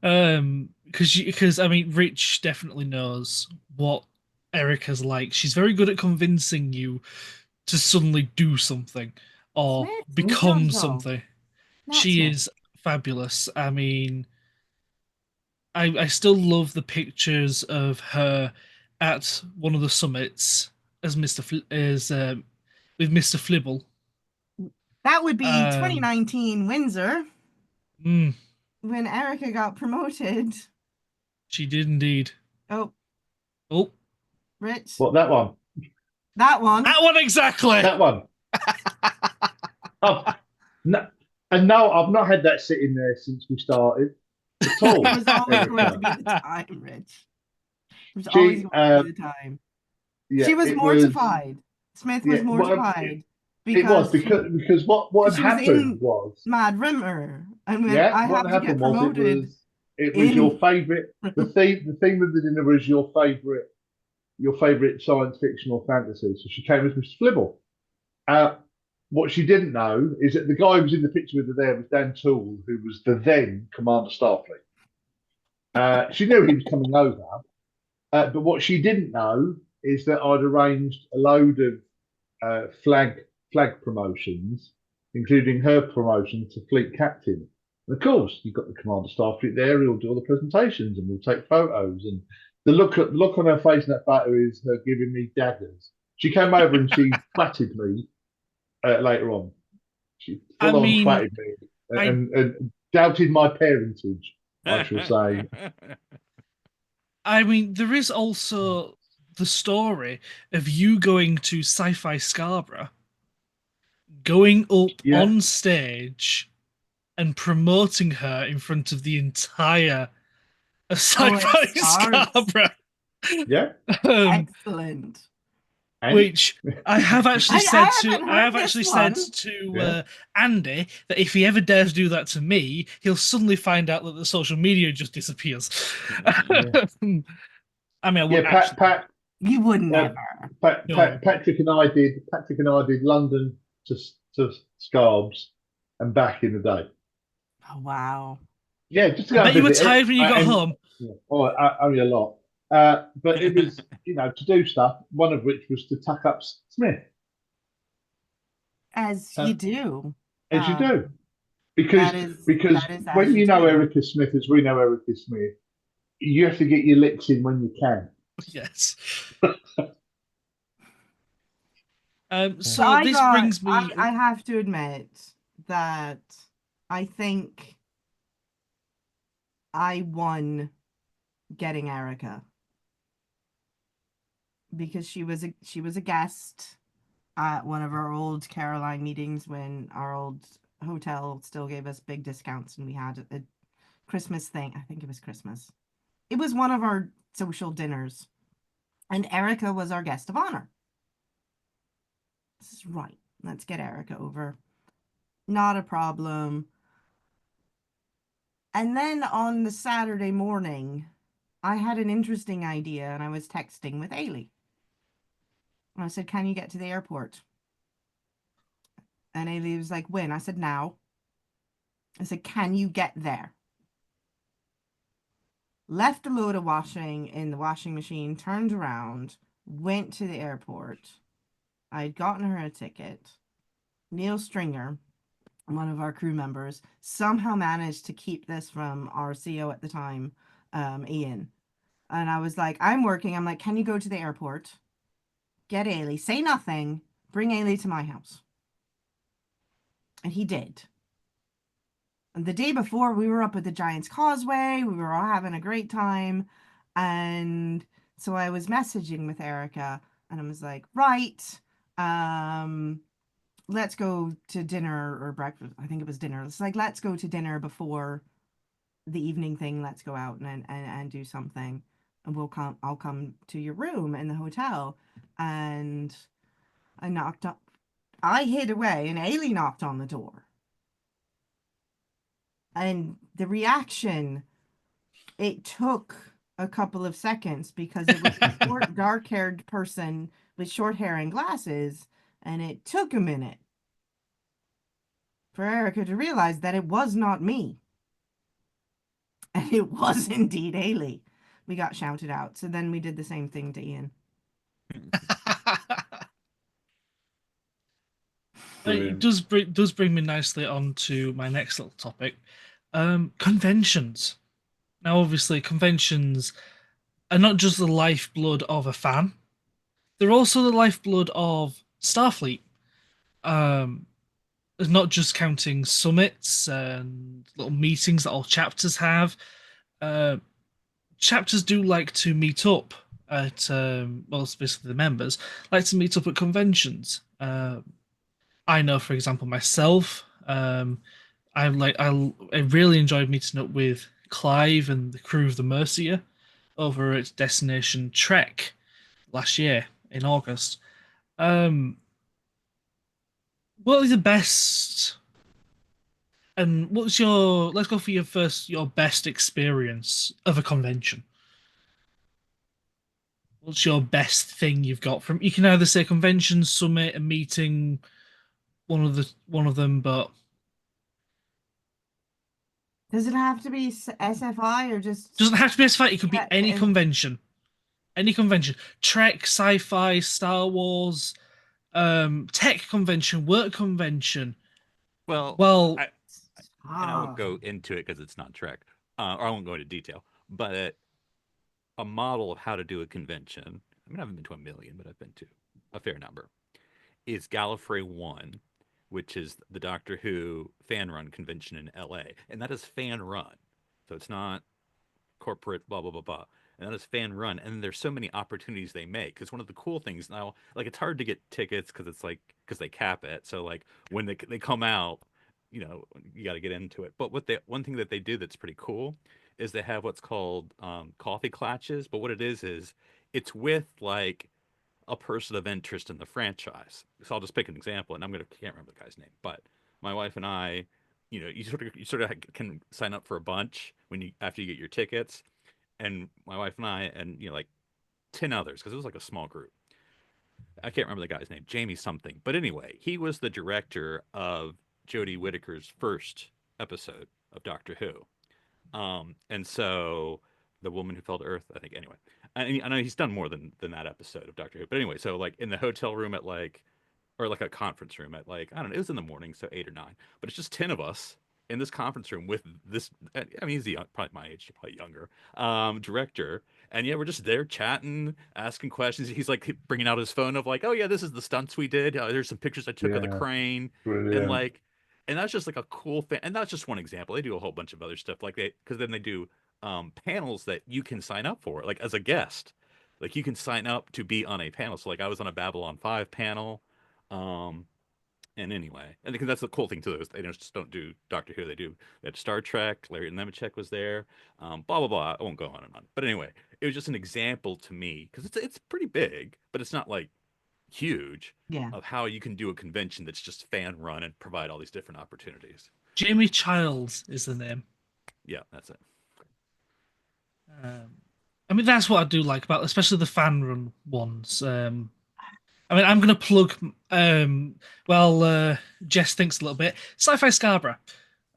Yeah. Because I mean, Rich definitely knows what Erica's like. She's very good at convincing you to suddenly do something or Smith, become not so. something. Not She Smith. is fabulous. I mean, I still love the pictures of her at one of the summits as with Mr. Flibble. That would be 2019 Windsor Mm, when Erica got promoted. she did indeed. Oh, Rich. What, that one? That one. That one exactly. That one. No, and no, I've not had that sitting there since we started at all. It was always going to be the time, Rich. It was always going to be the time. Yeah, she was mortified. Smith was mortified. It was because what had happened was Mad Rimmer, and when what happened was it was your favourite. The theme of the dinner was your favourite science fiction or fantasy. So she came as Mr. Flibble. What she didn't know is that the guy who was in the picture with her there was Dan Toole, who was the then Commander Starfleet. She knew he was coming over, but what she didn't know is that I'd arranged a load of flag promotions, including her promotion to fleet captain. And of course, you've got the Commander Starfleet there. He'll do all the presentations and we'll take photos. And the look on her face in that photo is her giving me daggers. She came over and she flattered me later on. She full on flattered me and doubted my parentage, I shall say. I mean, there is also the story of you going to Sci-Fi Scarborough, going up on stage and promoting her in front of the entire Sci-Fi Scarborough. Yeah. Excellent. Which I have actually said to Andy that if he ever dares do that to me, he'll suddenly find out that the social media just disappears. Yeah. I mean, Pat You would Uh, never. No. Patrick and I did. Patrick and I did London to Scarbs and back in the day. Oh, wow. Yeah, just to I go and bet you were visit it. tired when you got And home. yeah, only a lot. But it was, to do stuff. One of which was to tuck up Smith, As uh, you do. as you Uh, do, that because is because that is when as you you know do. Erica Smith as we know Erica Smith, you have to get your licks in when you can. Yes. So So this brings me. I have to admit that I think I won getting Erica because she was a guest at one of our old Caroline meetings when our old hotel still gave us big discounts and we had a Christmas thing. I think it was Christmas. It was one of our social dinners, and Erica was our guest of honor. This is right. Let's get Erica over. Not a problem. And then on the Saturday morning, I had an interesting idea and I was texting with Ailey. I said, "Can you get to the airport?" And Ailey was like, "When?" I said, "Now." I said, "Can you get there?" Left a load of washing in the washing machine, turned around, went to the airport. I had gotten her a ticket. Neil Stringer, one of our crew members, somehow managed to keep this from our CO at the time, Ian. And I was like, "I'm working." I'm like, "Can you go to the airport? Get Ailey, say nothing, bring Ailey to my house." And he did. And the day before, we were up at the Giant's Causeway. We were all having a great time. And so I was messaging with Erica and I was like, "Right, let's go to dinner or breakfast." I think it was dinner. It's like, let's go to dinner before the evening thing. Let's go out and do something. And I'll come to your room in the hotel. And I knocked up. I hid away and Ailey knocked on the door. And the reaction, it took a couple of seconds because it was a short, dark-haired person with short hair and glasses, and it took a minute for Erica to realize that it was not me. And it was indeed Ailey. We got shouted out. So then we did the same thing to Ian. It Brilliant. does bring me nicely on to my next little topic. Conventions. Now, obviously, conventions are not just the lifeblood of a fan; they're also the lifeblood of Starfleet. Um, not just counting summits and little meetings that all chapters have. Uh, Chapters do like to meet up at, well, basically the members like to meet up at conventions. I know, for example, myself, I really enjoyed meeting up with Clive and the crew of the Mercia over at Destination Trek last year in August. Um, what is the best? And what's your? Let's go for your best experience of a convention. What's your best thing you've got from? You can either say convention, summit, a meeting, one of them, but Does it have to be SFI or just doesn't have to be a fight. It could be any and convention. Any convention. Trek, sci-fi, Star Wars, tech convention, work convention. Well, Well, and I won't ah, go into it because it's not Trek, or I won't go into detail. But a model of how to do a convention. I mean, I haven't been to a million, but I've been to a fair number. Is Gallifrey One, which is the Doctor Who fan run convention in LA, and that is fan run, so it's not corporate blah blah blah blah. And that is fan run, and there's so many opportunities they make. Because one of the cool things now, like it's hard to get tickets because it's like because they cap it. So like when they come out, you got to get into it. But one thing that they do that's pretty cool is they have what's called coffee clatches. But what it is it's with like a person of interest in the franchise. So I'll just pick an example, and can't remember the guy's name, but my wife and I, you sort of can sign up for a bunch when you after you get your tickets, and my wife and I, and like 10 others because it was like a small group. I can't remember the guy's name, Jamie something. But anyway, he was the director of Jodie Whittaker's first episode of Doctor Who. And so the woman who fell to Earth, I think. Anyway, I know he's done more than that episode of Doctor Who. But anyway, so like in the hotel room at like, or like a conference room at like, I don't know, it was in the morning, so 8 or 9. But it's just 10 of us in this conference room with this. I mean, he's probably my age, probably younger, director. And yeah, we're just there chatting, asking questions. He's like bringing out his phone of like, oh yeah, this is the stunts we did. There's some pictures I took of the Yeah, crane, and brilliant. like, and that's just like a cool thing. And that's just one example. They do a whole bunch of other stuff like they, because then they do panels that you can sign up for, like as a guest. Like you can sign up to be on a panel. So like I was on a Babylon 5 panel. Um, and anyway, I think that's the cool thing too. Is they just don't do Doctor Who. They had Star Trek. Larry Nemeczek was there. Blah blah blah. I won't go on and on. But anyway, it was just an example to me because it's pretty big, but it's not like huge Yeah. of how you can do a convention that's just fan run and provide all these different opportunities. Jamie Childs is the name. Yeah, that's it. I mean, that's what I do like about, especially the fan run ones. I mean, I'm going to plug, Jess thinks a little bit, Sci-Fi Scarborough.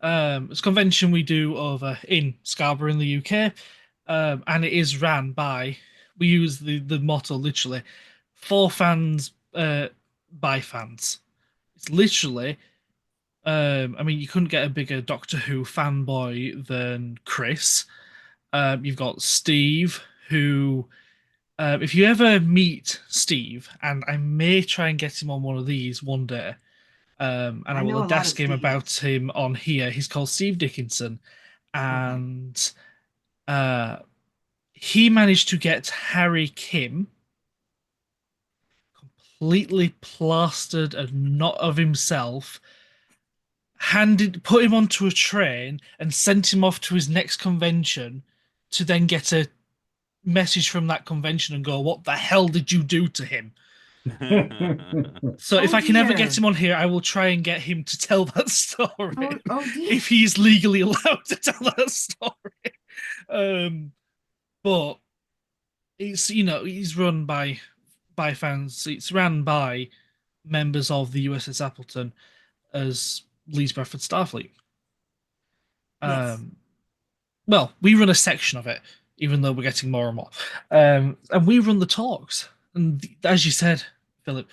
It's a convention we do over in Scarborough in the UK, and it is ran by, we use the motto literally, for fans, by fans. It's literally, I mean, you couldn't get a bigger Doctor Who fanboy than Chris. You've got Steve, who... if you ever meet Steve, and I may try and get him on one of these one day, and I know a will lot ask of him Steve. about him on here. He's called Steve Dickinson, and he managed to get Harry Kim completely plastered and not of himself, put him onto a train, and sent him off to his next convention to then get a message from that convention and go, what the hell did you do to him? So if I can ever dear. get him on here, I will try and get him to tell that story. Oh dear. If he's legally allowed to tell that story. But it's, he's run by fans. It's ran by members of the USS Appleton as Leeds Bradford Starfleet. Yes. Well, we run a section of it, even though we're getting more and more. And we run the talks. And as you said, Philip,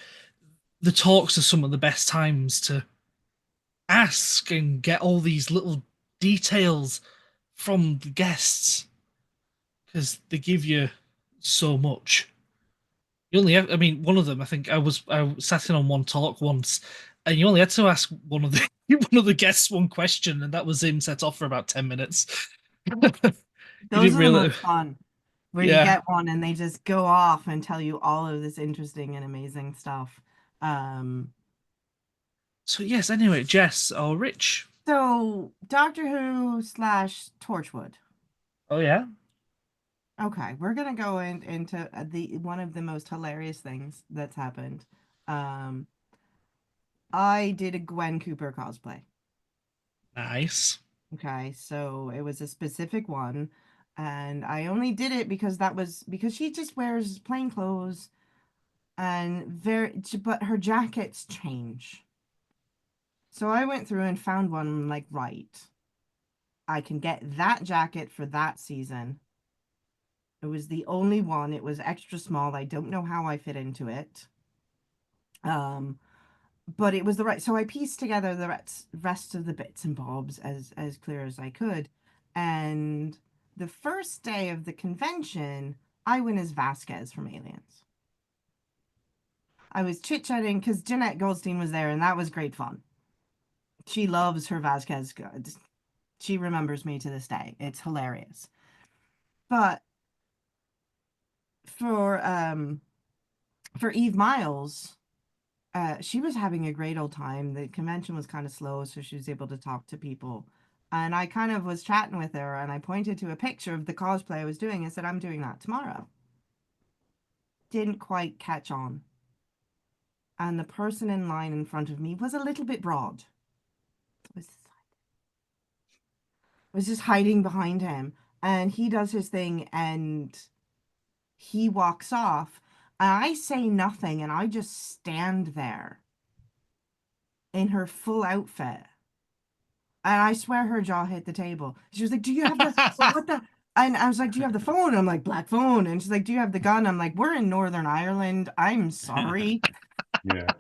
the talks are some of the best times to ask and get all these little details from the guests, because they give you so much. You only have, I mean, one of them, I think I sat in on one talk once, and you only had to ask one of the guests one question, and that was him set off for about 10 minutes. Those are the most fun, where you get one and they just go off and tell you all of this interesting and amazing stuff. So yes, anyway, Jess or Rich. So Doctor Who / Torchwood. Oh yeah. Okay, we're gonna go into the one of the most hilarious things that's happened. I did a Gwen Cooper cosplay. Nice. Okay, so it was a specific one, and I only did it because she just wears plain clothes, and but her jackets change. So I went through and found one, like, right, I can get that jacket for that season. It was the only one. It was extra small. I don't know how I fit into it. But it was the right. So I pieced together the rest of the bits and bobs as clear as I could. And the first day of the convention, I went as Vasquez from Aliens. I was chit-chatting because Jeanette Goldstein was there, and that was great fun. She loves her Vasquez. She remembers me to this day. It's hilarious. But for Eve Miles, she was having a great old time. The convention was kind of slow, so she was able to talk to people. And I kind of was chatting with her, and I pointed to a picture of the cosplay I was doing and said, I'm doing that tomorrow. Didn't quite catch on. And the person in line in front of me was a little bit broad. Was just hiding behind him. And he does his thing, and he walks off, and I say nothing, and I just stand there in her full outfit. And I swear her jaw hit the table. She was like, "Do you have the what the?" And I was like, "Do you have the phone?" And I'm like, "Black phone." And she's like, "Do you have the gun?" I'm like, "We're in Northern Ireland. I'm sorry. Yeah.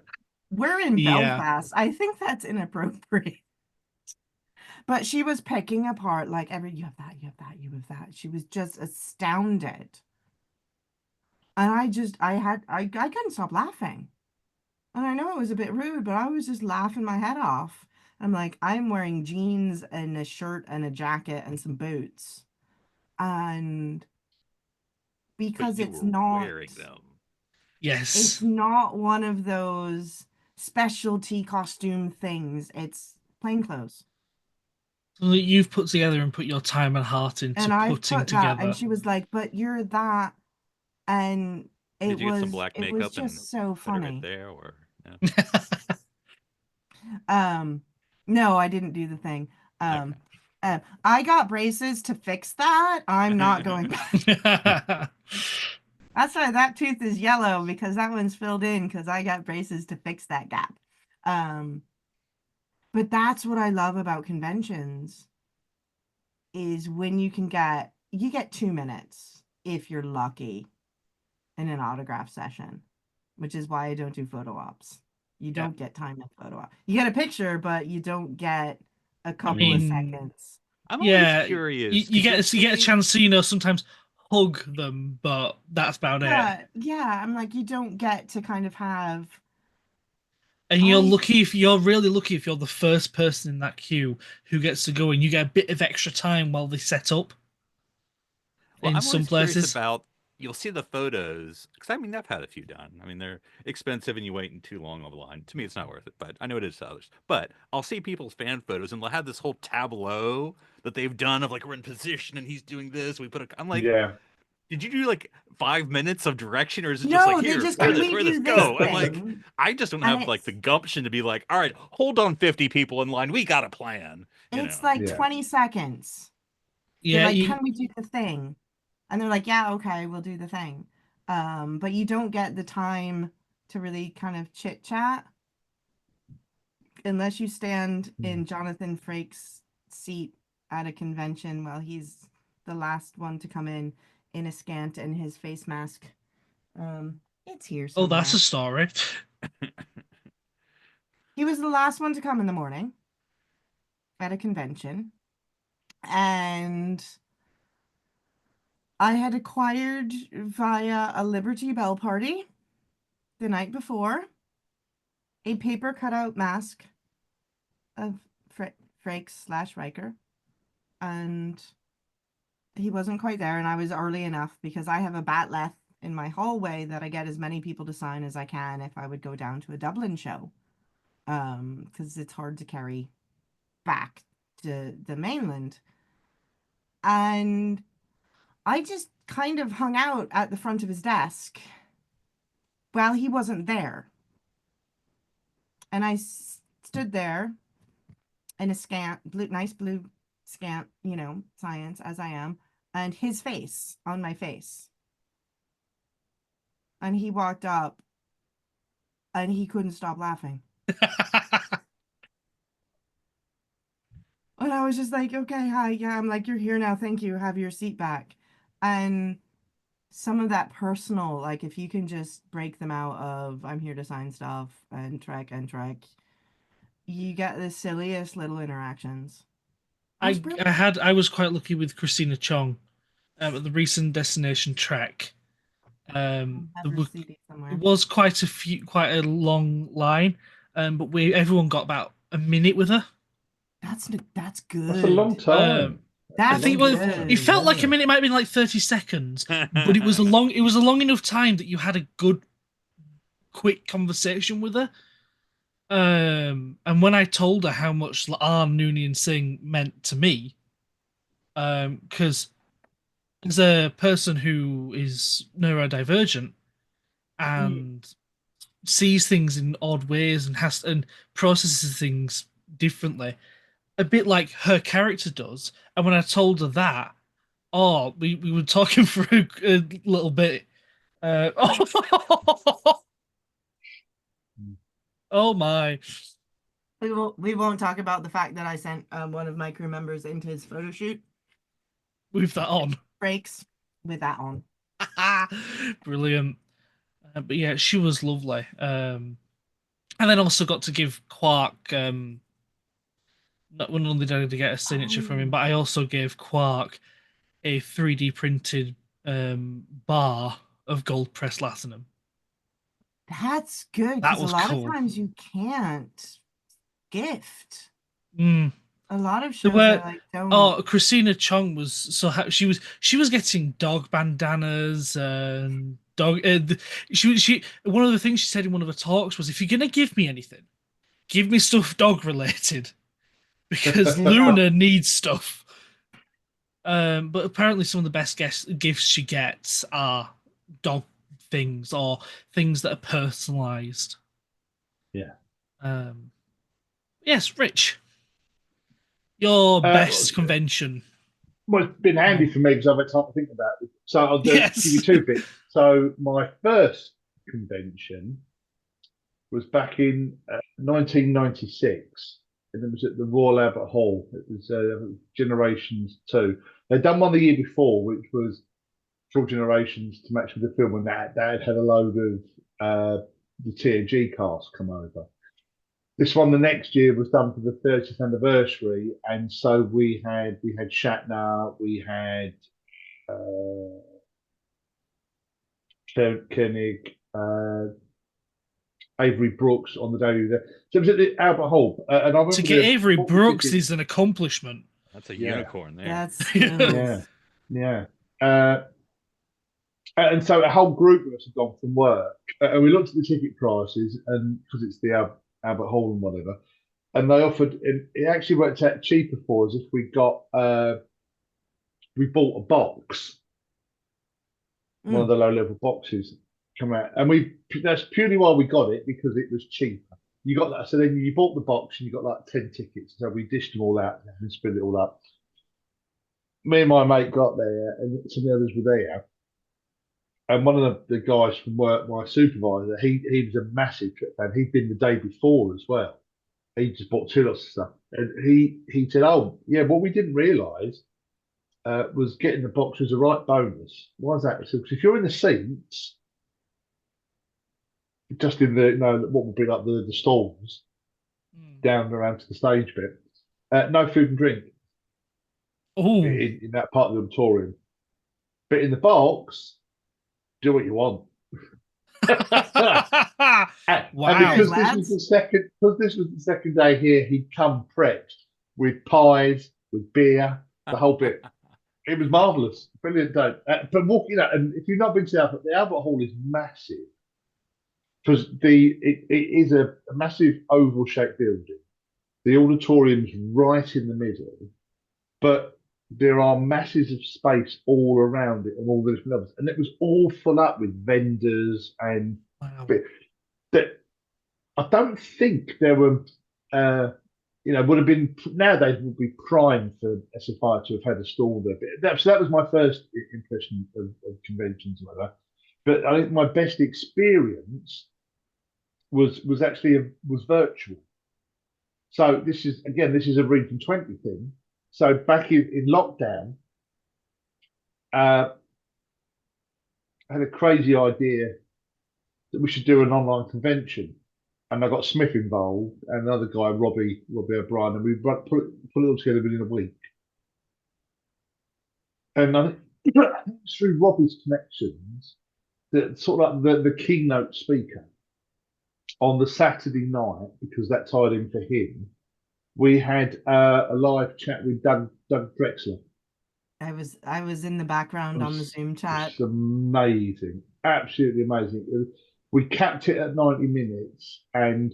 We're in Yeah. Belfast. I think that's inappropriate." But she was picking apart like you have that, you have that, you have that. She was just astounded. And I couldn't stop laughing. And I know it was a bit rude, but I was just laughing my head off. I'm like, I'm wearing jeans and a shirt and a jacket and some boots. And But because you were wearing them. it's Yes. not one of those specialty costume things. It's plain clothes. Something that you've put together and put your time and heart into And I've putting put that, and together. she was like, "But you're that," and Did you get some black it was makeup and just so put it right funny. there, or no? Um, no, I didn't do the thing. Okay. I got braces to fix that. I'm not going back. That's why that tooth is yellow, because that one's filled in because I got braces to fix that gap. Um, but that's what I love about conventions is when you get 2 minutes if you're lucky in an autograph session, which is why I don't do photo ops. You Yeah. don't get time in photo op. You get a picture, but you don't get a I couple of mean, seconds. I'm always yeah, curious you because you'll get a see. chance to sometimes hug them, but that's about it. But yeah, I'm like, you don't get to kind of have. And I you're really lucky if you're the first person in that queue who gets to go and you get a bit of extra time while they set up Well, in I'm some always curious places. about. You'll see the photos because I mean I've had a few done. I mean they're expensive and you waiting too long on the line. To me, it's not worth it, but I know it is to others. But I'll see people's fan photos and they'll have this whole tableau that they've done of like we're in position and he's doing this. We put a. I'm like, Yeah. did you do like 5 minutes of direction or is it just like No, they here, just go, we wear this, do this go? I'm like, thing, I just don't and have like the gumption to be like, all right, hold on, 50 people in line. We got a plan, you it's know. like Yeah. 20 seconds. They're Yeah, like, "Can we do the thing?" And they're like, "Yeah, okay, we'll do the thing." But you don't get the time to really kind of chit chat unless you stand in Jonathan Frakes' seat at a convention while he's the last one to come in a scant and his face mask. It's here oh, that's somewhere. a story. He was the last one to come in the morning at a convention, and I had acquired via a Liberty Bell party the night before a paper cutout mask of Frakes/Riker, and he wasn't quite there, and I was early enough because I have a batleth in my hallway that I get as many people to sign as I can if I would go down to a Dublin show, because it's hard to carry back to the mainland. And I just kind of hung out at the front of his desk while he wasn't there. And I stood there in a nice blue scant, science as I am, and his face on my face. And he walked up and he couldn't stop laughing. And I was just like, "Okay, hi, yeah." I'm like, "You're here now. Thank you. Have your seat back." And some of that personal, like if you can just break them out of I'm here to sign stuff and trek, you get the silliest little interactions. It was brilliant. I was quite lucky with Christina Chong at the recent Destination Trek. I There have her were, CD it somewhere. was quite a long line, but everyone got about a minute with her. That's That's a long good. Um, time. That's a I That's think long it time. good. felt like a Yeah. minute, it might have been like 30 seconds, but it was a long enough time that you had a good, quick conversation with her. And when I told her how much our Noonien Singh meant to me, because as a person who is neurodivergent and sees things in odd ways and processes things differently, a bit like her character does. And when I told her that, oh, we were talking for a little bit Oh my. We won't talk about the fact that I sent one of my crew members into his photo shoot With that on. breaks with that on. Brilliant. But yeah, she was lovely. And then also got to give Quark. Not only did I get a signature from him, but I also gave Quark a 3D printed bar of gold pressed latinum. That's good That because a was lot cool. of times you can't gift. Mm. A lot of There shows were are like, don't. oh, Christina Chong was so she was getting dog bandanas and dog. She one of the things she said in one of her talks was, if you're gonna give me anything, give me stuff dog related, because Luna needs stuff. But apparently some of the best gifts she gets are dog things or things that are personalized. Yeah. Yes, Rich. Your best convention. Well, it's been handy for me because I've had time to think about it. So I'll give you two bits. So my first convention was back in 1996, and it was at the Royal Albert Hall. It was Generations 2. They'd done one the year before, which was Full Generations to match with the film, and that had a load of the TNG cast come over. This one the next year was done for the 30th anniversary, and so we had Shatner, we had Koenig, Avery Brooks on the day we were there. So it was at the Albert Hall, and I remember to get Avery Brooks tickets. is an accomplishment. That's a unicorn there. That's yeah. And so a whole group of us had gone from work, and we looked at the ticket prices, and because it's the Albert Hall and whatever, and they offered. It actually worked out cheaper for us if we bought a box, one of the low-level boxes, come out, and that's purely why we got it, because it was cheaper. You got that, so then you bought the box and you got like 10 tickets, so we dished them all out and split it all up. Me and my mate got there, and some of the others were there. And one of the guys from work, my supervisor, he was a massive Trek fan. He'd been the day before as well. He just bought two lots of stuff. And he said, oh, yeah, what we didn't realise was getting the box was a right bonus. Why is that? Because if you're in the seats, just in the, what would be like the stalls, down around to the stage bit, no food and drink in that part of the auditorium. But in the box, do what you want. Wow! And because this was the second day here, he'd come prepped with pies, with beer, the whole bit. It was marvelous, brilliant day. But walking out, and if you've not been to the Albert Hall is massive, because it is a massive oval-shaped building. The auditorium's right in the middle, but there are masses of space all around it and all the different levels. And it was all full up with vendors and that I don't think there were, would have been, nowadays would be prime for SFI to have had a stall there. So that was my first impression of conventions and whatever. But I think my best experience was actually virtual. So this is a Region 20 thing. So back in lockdown, I had a crazy idea that we should do an online convention, and I got Smith involved and another guy, Robbie O'Brien, and we put it all together within a week. And I think through Robbie's connections, that sort of like the keynote speaker on the Saturday night, because that tied in for him. We had a live chat with Doug Drexler. I was in the background on the Zoom chat. It's amazing, absolutely amazing. We capped it at 90 minutes, and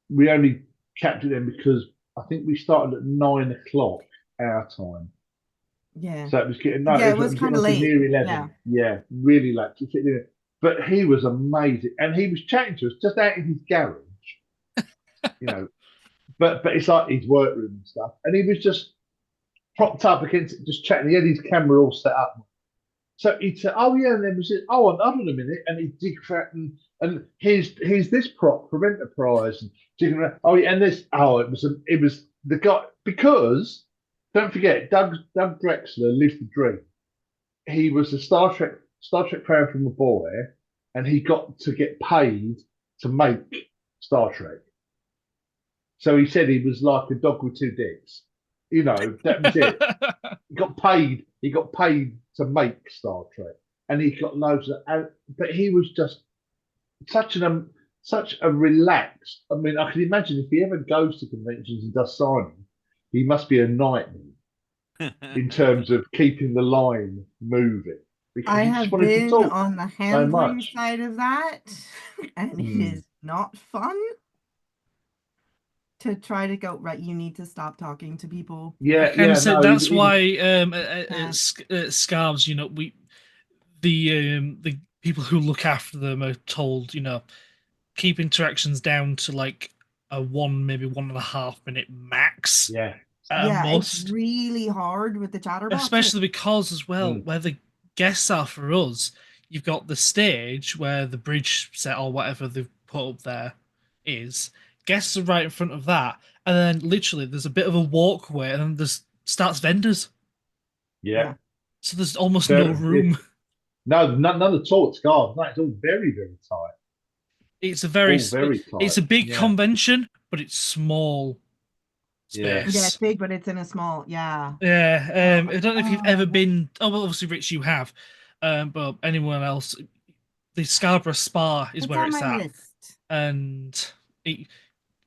we only capped it then because I think we started at 9 o'clock our time. Yeah. So it was getting it was kind of late. Near 11. Yeah, really late. But he was amazing, and he was chatting to us just out in his garage, But it's like his workroom and stuff, and he was just propped up against it, just chatting. He had his camera all set up, So he'd say, "Oh yeah," and then we said, "Oh, and hold on a minute," and he'd dig for it, and here's this prop from Enterprise, and digging around. Oh, yeah, and this. Oh, it was the guy because don't forget, Doug Drexler lived the dream. He was a Star Trek fan from a boy, and he got to get paid to make Star Trek. So he said he was like a dog with two dicks. That was it. He got paid. He got paid to make Star Trek, and he got loads of. But he was just such a relaxed. I mean, I can imagine if he ever goes to conventions and does signing, he must be a nightmare in terms of keeping the line moving because I he just have wanted to been talk on the so handling much. side of that, and it is not fun to try to go, right, you need to stop talking to people. I Yeah, kind of yeah, said no, that's he was. why Yeah. scarves. The people who look after them are told, keep interactions down to like a one, maybe 1.5 minute max Yeah. at Yeah, it's most. really hard with the chatterboxes. Especially because, as well, Mm. where the guests are for us, you've got the stage where the bridge set or whatever they've put up there is. Guests are right in front of that, and then literally there's a bit of a walkway, and then there's starts vendors, Yeah. Yeah. so there's almost no Very, yeah. room. No, none at all. It's gone. No, it's all very, very tight. It's a very, All very it's tight. a big Yeah. convention, but it's small Yeah. Yeah, space. it's big, but it's in a small, yeah. Yeah, Oh, I don't know if you've ever been. Oh, well, obviously, Rich, you have. But anyone else, the Scarborough Spa is it's where on it's my at, list. and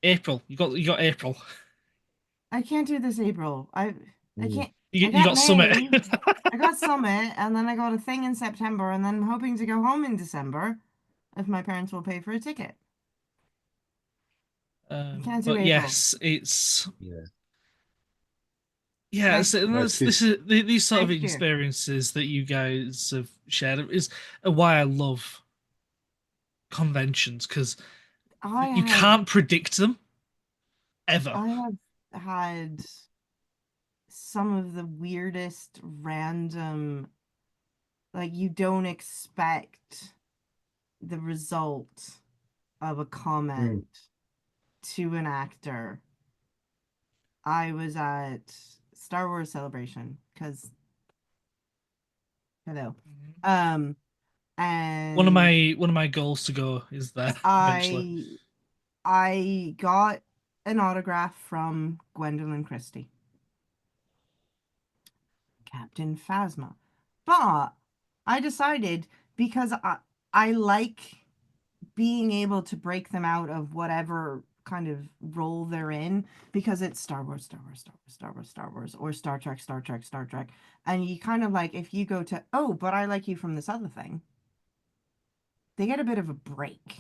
April. You got April. I can't do this April. I Mm. can't. You, I you got got Summit. May. I got Summit, and then I got a thing in September, and then I'm hoping to go home in December if my parents will pay for a ticket. I can't do But April. yes, it's Yeah. and Next No, this because is these sort of next year. experiences that you guys have shared is why I love conventions, because I you have can't predict them ever. I have had some of the weirdest random, like, you don't expect the result of a comment to an actor. I was at Star Wars Celebration because hello. Um One of and my goals to go is there eventually. I got an autograph from Gwendolyn Christie, Captain Phasma. But I decided, because I like being able to break them out of whatever kind of role they're in, because it's Star Wars, Star Wars, Star Wars, Star Wars, Star Wars, or Star Trek, Star Trek, Star Trek. And you kind of like, if you go to, oh, but I like you from this other thing, they get a bit of a break.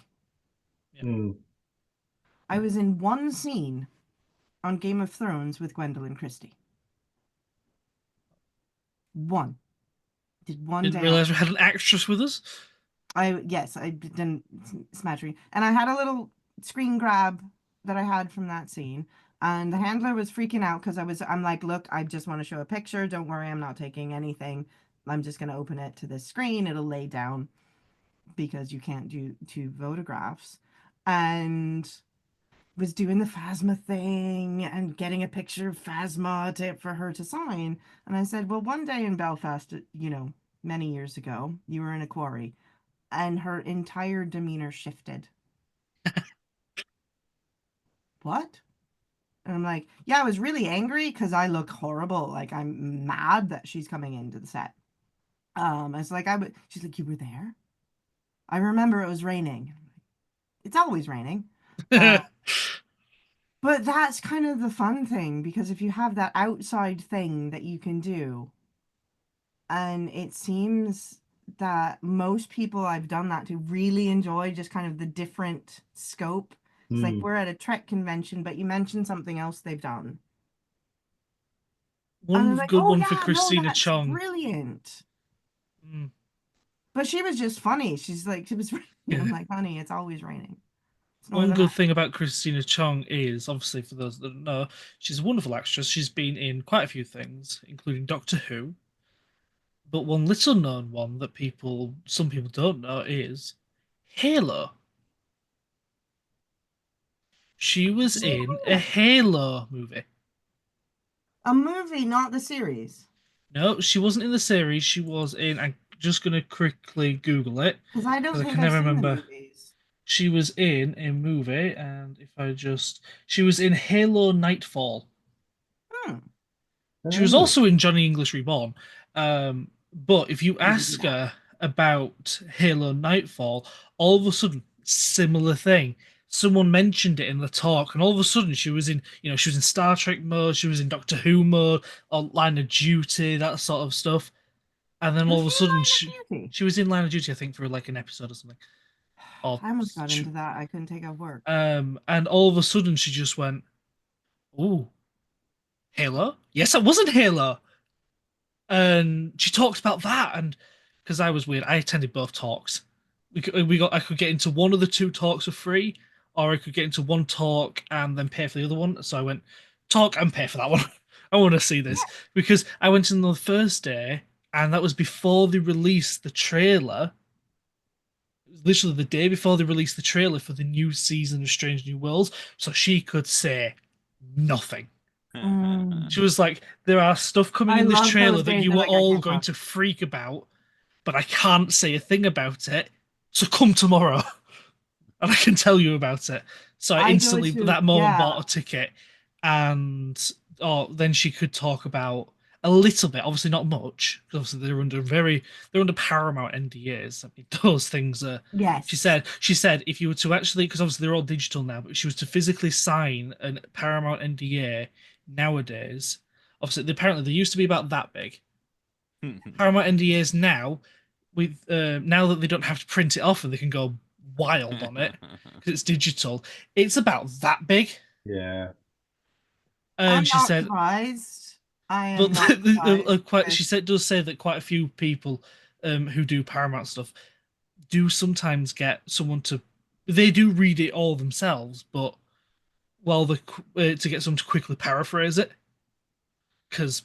I was in one scene on Game of Thrones with Gwendolyn Christie. One. Did one Didn't day on. realize we had an actress with us. Yes, I didn't smattering. And I had a little screen grab that I had from that scene. And the handler was freaking out because I'm like, look, I just want to show a picture. Don't worry, I'm not taking anything. I'm just going to open it to this screen. It'll lay down because you can't do two photographs. And was doing the Phasma thing and getting a picture of Phasma for her to sign. And I said, well, one day in Belfast, many years ago, you were in a quarry. And her entire demeanor shifted. What? And I'm like, yeah, I was really angry because I look horrible. Like, I'm mad that she's coming into the set. It's like she's like, you were there? I remember it was raining. It's always raining. But that's kind of the fun thing, because if you have that outside thing that you can do, and it seems that most people I've done that to really enjoy just kind of the different scope. It's like we're at a Trek convention, but you mentioned something else they've done. And One they're like, good oh one for yeah, no, Christina that's Chong. brilliant. Mm. But she was just funny. She's like, it was raining. I'm like, honey, it's always raining. It's One Northern good Ireland. thing about Christina Chong is, obviously, for those that don't know, she's a wonderful actress. She's been in quite a few things, including Doctor Who, But one little known one that some people don't know is Halo. She was in a Halo movie. A movie, not the series. No, she wasn't in the series. She was in. I'm just gonna quickly Google it Because I don't because I think can I've never seen the remember. movies. She was in a movie, and if I just, she was in Halo Nightfall. Hmm. She was Oh. also in Johnny English Reborn. But if you Didn't do ask that. her about Halo Nightfall, all of a sudden, similar thing. Someone mentioned it in the talk, and all of a sudden she was in, she was in Star Trek mode, she was in Doctor Who mode, or Line of Duty, that sort of stuff. And then all Was of a she in sudden Line she of Duty? she was in Line of Duty, I think, for like an episode or something. Or I almost got into that. I couldn't take off work. and all of a sudden she just went, "Ooh, Halo? Yes, I was in Halo." And she talked about that, and because I was weird, I attended both talks. I could get into one of the two talks for free, or I could get into one talk and then pay for the other one. So I went talk and pay for that one. I want to see this because I went in the first day, and that was before they released the trailer. It was literally the day before they released the trailer for the new season of Strange New Worlds, so she could say nothing. She was like, "There are stuff coming I in this love trailer those that days you they're were like, I all can't going talk. to freak about, but I can't say a thing about it. So come tomorrow, and I can tell you about it." So I I go instantly, to- that moment, yeah. bought a ticket, and then she could talk about a little bit, obviously not much, because obviously they're under Paramount NDAs. I mean, those things are. Yes. She said if you were to actually, because obviously they're all digital now, but if she was to physically sign a Paramount NDA nowadays, obviously apparently they used to be about that big. Paramount NDAs now, with now that they don't have to print it off and they can go wild on it because it's digital, it's about that big. Yeah. I'm She not said, surprised. I am but not surprised. quite. She said does say that quite a few people who do Paramount stuff do sometimes get someone to. They do read it all themselves, but to get someone to quickly paraphrase it, because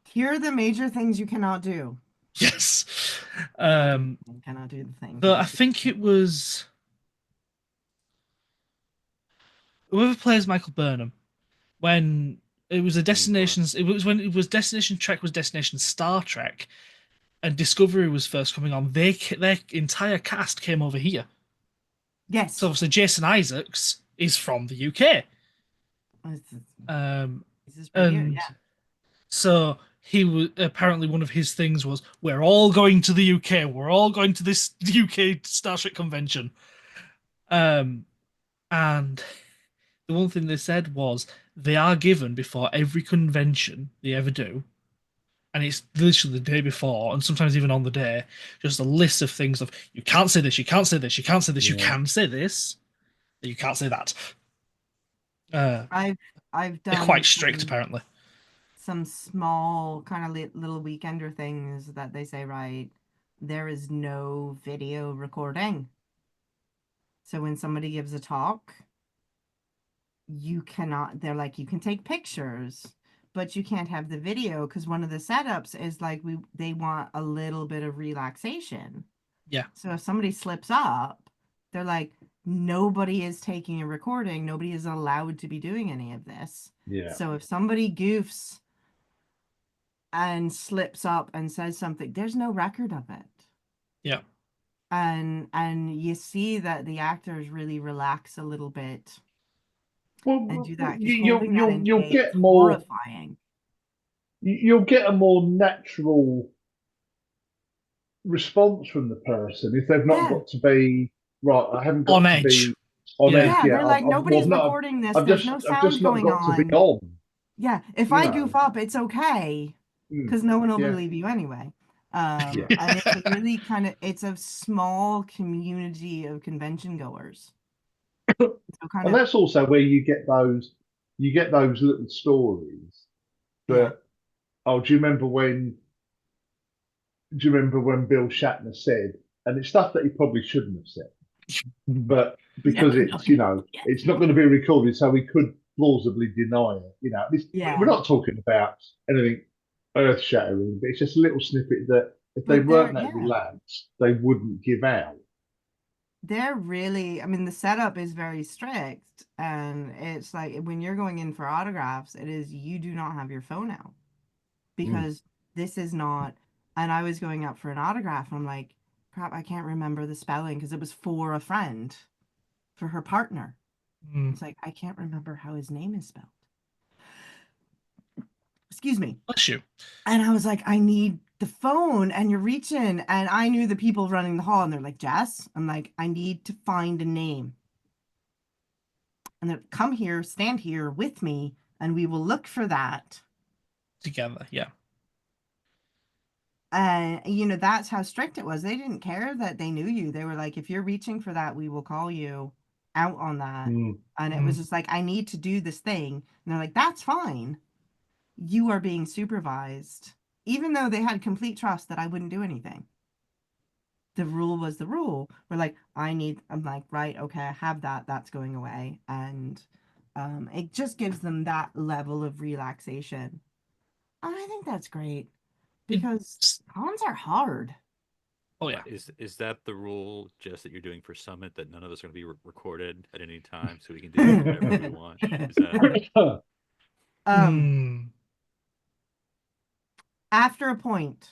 Here are the major things you cannot do. yes. You cannot do the thing. But I think it was whoever plays Michael Burnham when it was a Destinations. It was when it was Destination Trek was Destination Star Trek, and Discovery was first coming on. Their entire cast came over here. Yes. So obviously Jason Isaacs is from the UK. This is right here, And yeah. so he was apparently one of his things was we're all going to the UK. We're all going to this UK Star Trek convention. And the one thing they said was they are given before every convention they ever do, and it's literally the day before, and sometimes even on the day, just a list of things of you can't say this, you can't say this, you can't say this, you Yeah. can say this, you can't say that. I've They're done quite strict, apparently. some small kind of little weekender things that they say, right, there is no video recording. So when somebody gives a talk, you cannot, they're like, you can take pictures, but you can't have the video because one of the setups is like they want a little bit of relaxation. Yeah. So if somebody slips up, they're like, nobody is taking a recording. Nobody is allowed to be doing any of this. Yeah. So if somebody goofs and slips up and says something, there's no record of it. Yeah. And you see that the actors really relax a little bit Well, and do that. 'Cause you'll holding that in you'll is get more. horrifying. You'll get a more natural response from the person if they've not Yeah. got to be right. I haven't got On to edge. be on Yeah. edge. Yeah, they're like, nobody's not- recording this. I've There's just, no I've sound just not going got to be on. on. Yeah, if You I know. goof up, it's okay Mm. because no one will Yeah. believe you anyway. Yeah. And it's a really it's a small community of convention goers. So kind And of, that's also where you get those little stories. But do you remember when Bill Shatner said, and it's stuff that he probably shouldn't have said, but because it's it's not going to be recorded, so we could plausibly deny it. This, Yeah. we're not talking about anything earth shattering, but it's just a little snippet that if they But they're weren't that yeah. relaxed, they wouldn't give out. They're really, I mean, the setup is very strict, and it's like when you're going in for autographs, it is you do not have your phone out because this is not. And I was going up for an autograph, and I'm like, crap, I can't remember the spelling because it was for a friend, for her partner. Mm. It's like I can't remember how his name is spelled. Excuse me. Bless you. And I was like, I need the phone. And you're reaching. And I knew the people running the hall. And they're like, Jess, I'm like, I need to find a name. And they're come here, stand here with me, and we will look for that. Together, yeah. And, you know, that's how strict it was. They didn't care that they knew you. They were like, if you're reaching for that, we will call you out on that. And it was just like, I need to do this thing. And they're like, that's fine. You are being supervised, even though they had complete trust that I wouldn't do anything. The rule was the rule. We're like, I'm like, right, okay, I have that. That's going away. And it just gives them that level of relaxation. And I think that's great because cons are hard. Oh yeah. Is that the rule, Jess, that you're doing for Summit, that none of us are going to be recorded at any time, so we can do whatever we want? Is that After a point.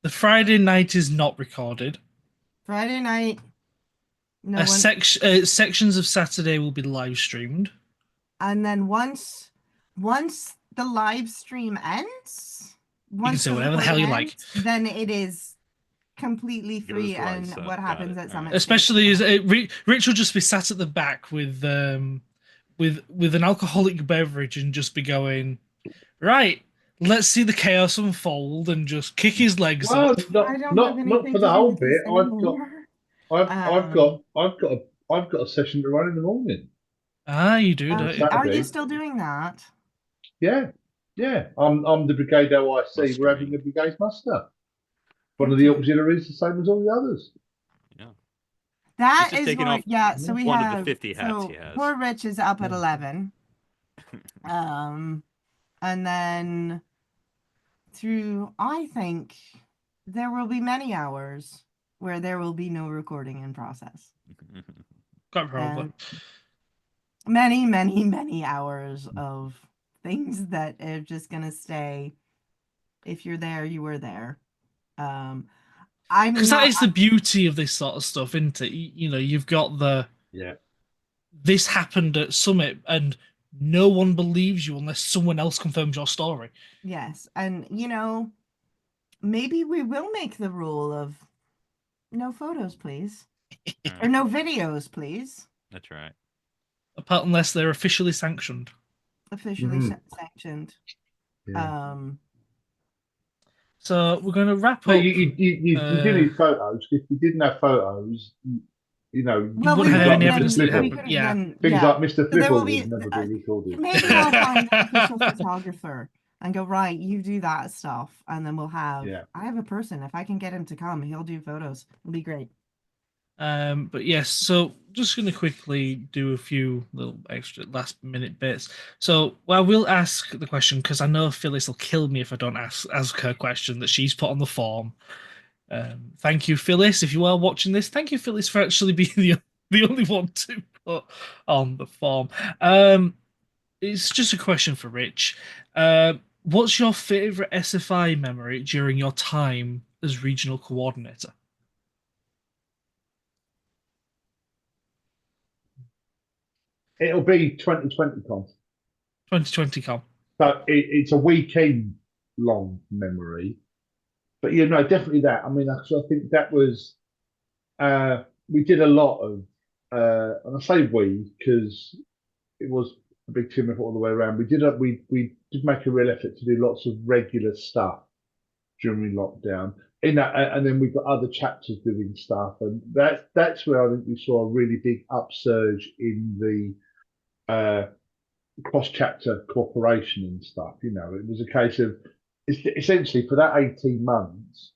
The Friday night is not recorded. Friday night. No one... sections of Saturday will be live streamed. And then once the live stream ends, you can say whatever the hell you like. Then it is completely free, and what happens at Summit? Especially Rich will just be sat at the back with an alcoholic beverage and just be going, right, let's see the chaos unfold, and just kick his legs up. Not for the whole bit. I've got a session to run in the morning. Ah, you do, don't you? Are you still doing that? Yeah. I'm the Brigade OIC. We're having a brigade muster. One of the auxiliaries, the same as all the others. Yeah. That is what, yeah. So we one have of the 50 hats he has. Poor Rich is up at 11. And then I think there will be many hours where there will be no recording in process. Quite probably. Many hours of things that are just gonna stay. If you're there, you were there. Because that is the beauty of this sort of stuff, isn't it? You know, you've got this happened at Summit, and no one believes you unless someone else confirms your story. Yes, and you know, maybe we will make the rule of no photos, please, or no videos, please. That's right. Apart unless they're officially sanctioned. Sanctioned. Yeah. So we're going to wrap up. You do need photos. If you didn't have photos, you know, you wouldn't have any evidence that it happened. Things like Mr. Flipper would never be recorded. Maybe I'll find an official photographer and go, right, you do that stuff, and then we'll have. I have a person. If I can get him to come, he'll do photos. It'll be great. But yes, so just going to quickly do a few little extra last minute bits. So, well, we'll ask the question because I know Phyllis will kill me if I don't ask her question that she's put on the form. Thank you, Phyllis. If you are watching this, thank you, Phyllis, for actually being the only one to put on the form. It's just a question for Rich. What's your favorite SFI memory during your time as regional coordinator? It'll be 2020 con. 2020 con. So it's a weekend long memory. But you know, definitely that. I mean, I think that was we did a lot of and I say we because it was a big team effort all the way around. We did make a real effort to do lots of regular stuff during lockdown. And then we've got other chapters doing stuff, and that's where I think we saw a really big upsurge in the cross-chapter cooperation and stuff. You know, it was a case of essentially for that 18 months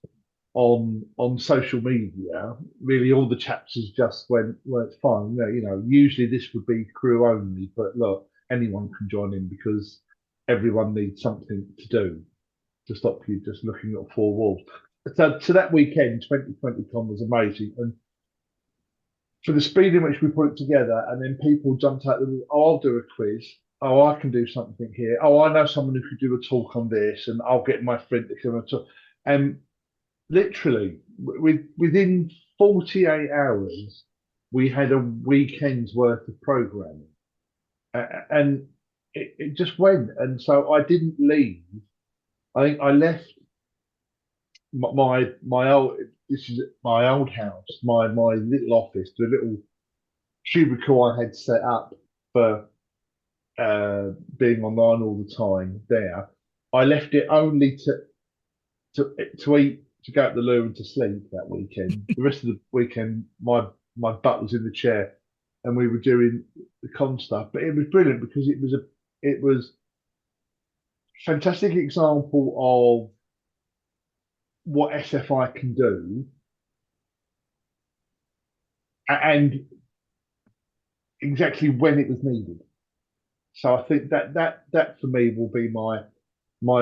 on social media, really all the chapters just went, well, it's fine. You know, usually this would be crew only, but look, anyone can join in because everyone needs something to do to stop you just looking at four walls. So that weekend, 2020 Con was amazing, and for the speed in which we put it together, and then people jumped out. Oh, I'll do a quiz. Oh, I can do something here. Oh, I know someone who could do a talk on this, and I'll get my friend to come and talk. And literally, within 48 hours, we had a weekend's worth of programming, and it just went. And so I didn't leave. I think I left my old. This is my old house, my little office, the little cubicle I had set up for being online all the time. There, I left it only to eat, to go to the loo, and to sleep that weekend. The rest of the weekend, my butt was in the chair, and we were doing the con stuff. But it was brilliant because it was a fantastic example of what SFI can do, and exactly when it was needed. So I think that for me will be my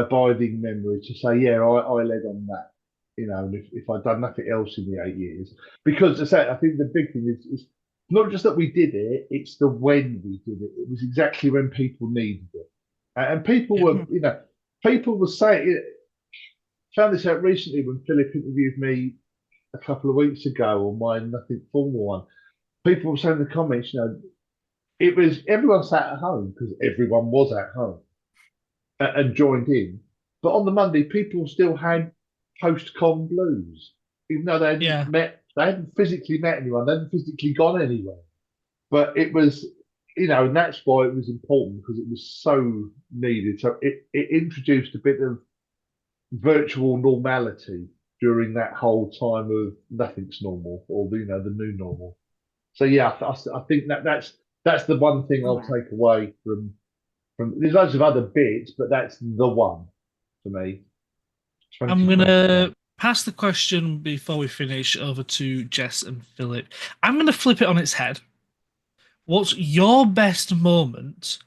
abiding memory, to say, yeah, I led on that. And if I'd done nothing else in the 8 years, because as I said, I think the big thing is not just that we did it, it's the when we did it. It was exactly when people needed it, and people were, people were saying. Found this out recently when Philip interviewed me a couple of weeks ago on my Nothing Formal one. People were saying in the comments, it was everyone sat at home because everyone was at home and joined in. But on the Monday, people still had post-con blues, even though they hadn't met, they hadn't physically met anyone, they hadn't physically gone anywhere. But it was, and that's why it was important, because it was so needed. So it introduced a bit of virtual normality during that whole time of nothing's normal, or the new normal. So yeah, I think that's the one thing I'll take away from. There's loads of other bits, but that's the one for me. I'm gonna pass the question before we finish over to Jess and Philip. I'm gonna flip it on its head. What's your best moment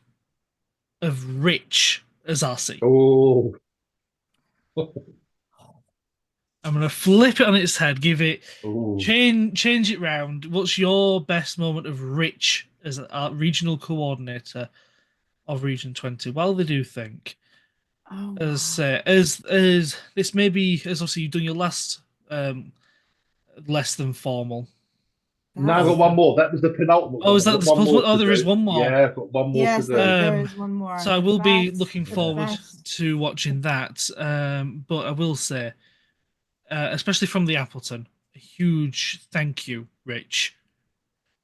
of Rich as RC? Oh. I'm gonna flip it on its head, give it Ooh. change it round. What's your best moment of Rich as a regional coordinator of Region 20? Well, they do think. Oh, As wow. as this may be, as obviously you've done your last less than formal. No, I've got one more. That was the penultimate one. Is that the one more? Oh, there is one more. Yeah, I've got one more Yes, to do. there is one more. So I will be looking the forward best. to watching that. But I will say, especially from the Appleton, a huge thank you, Rich,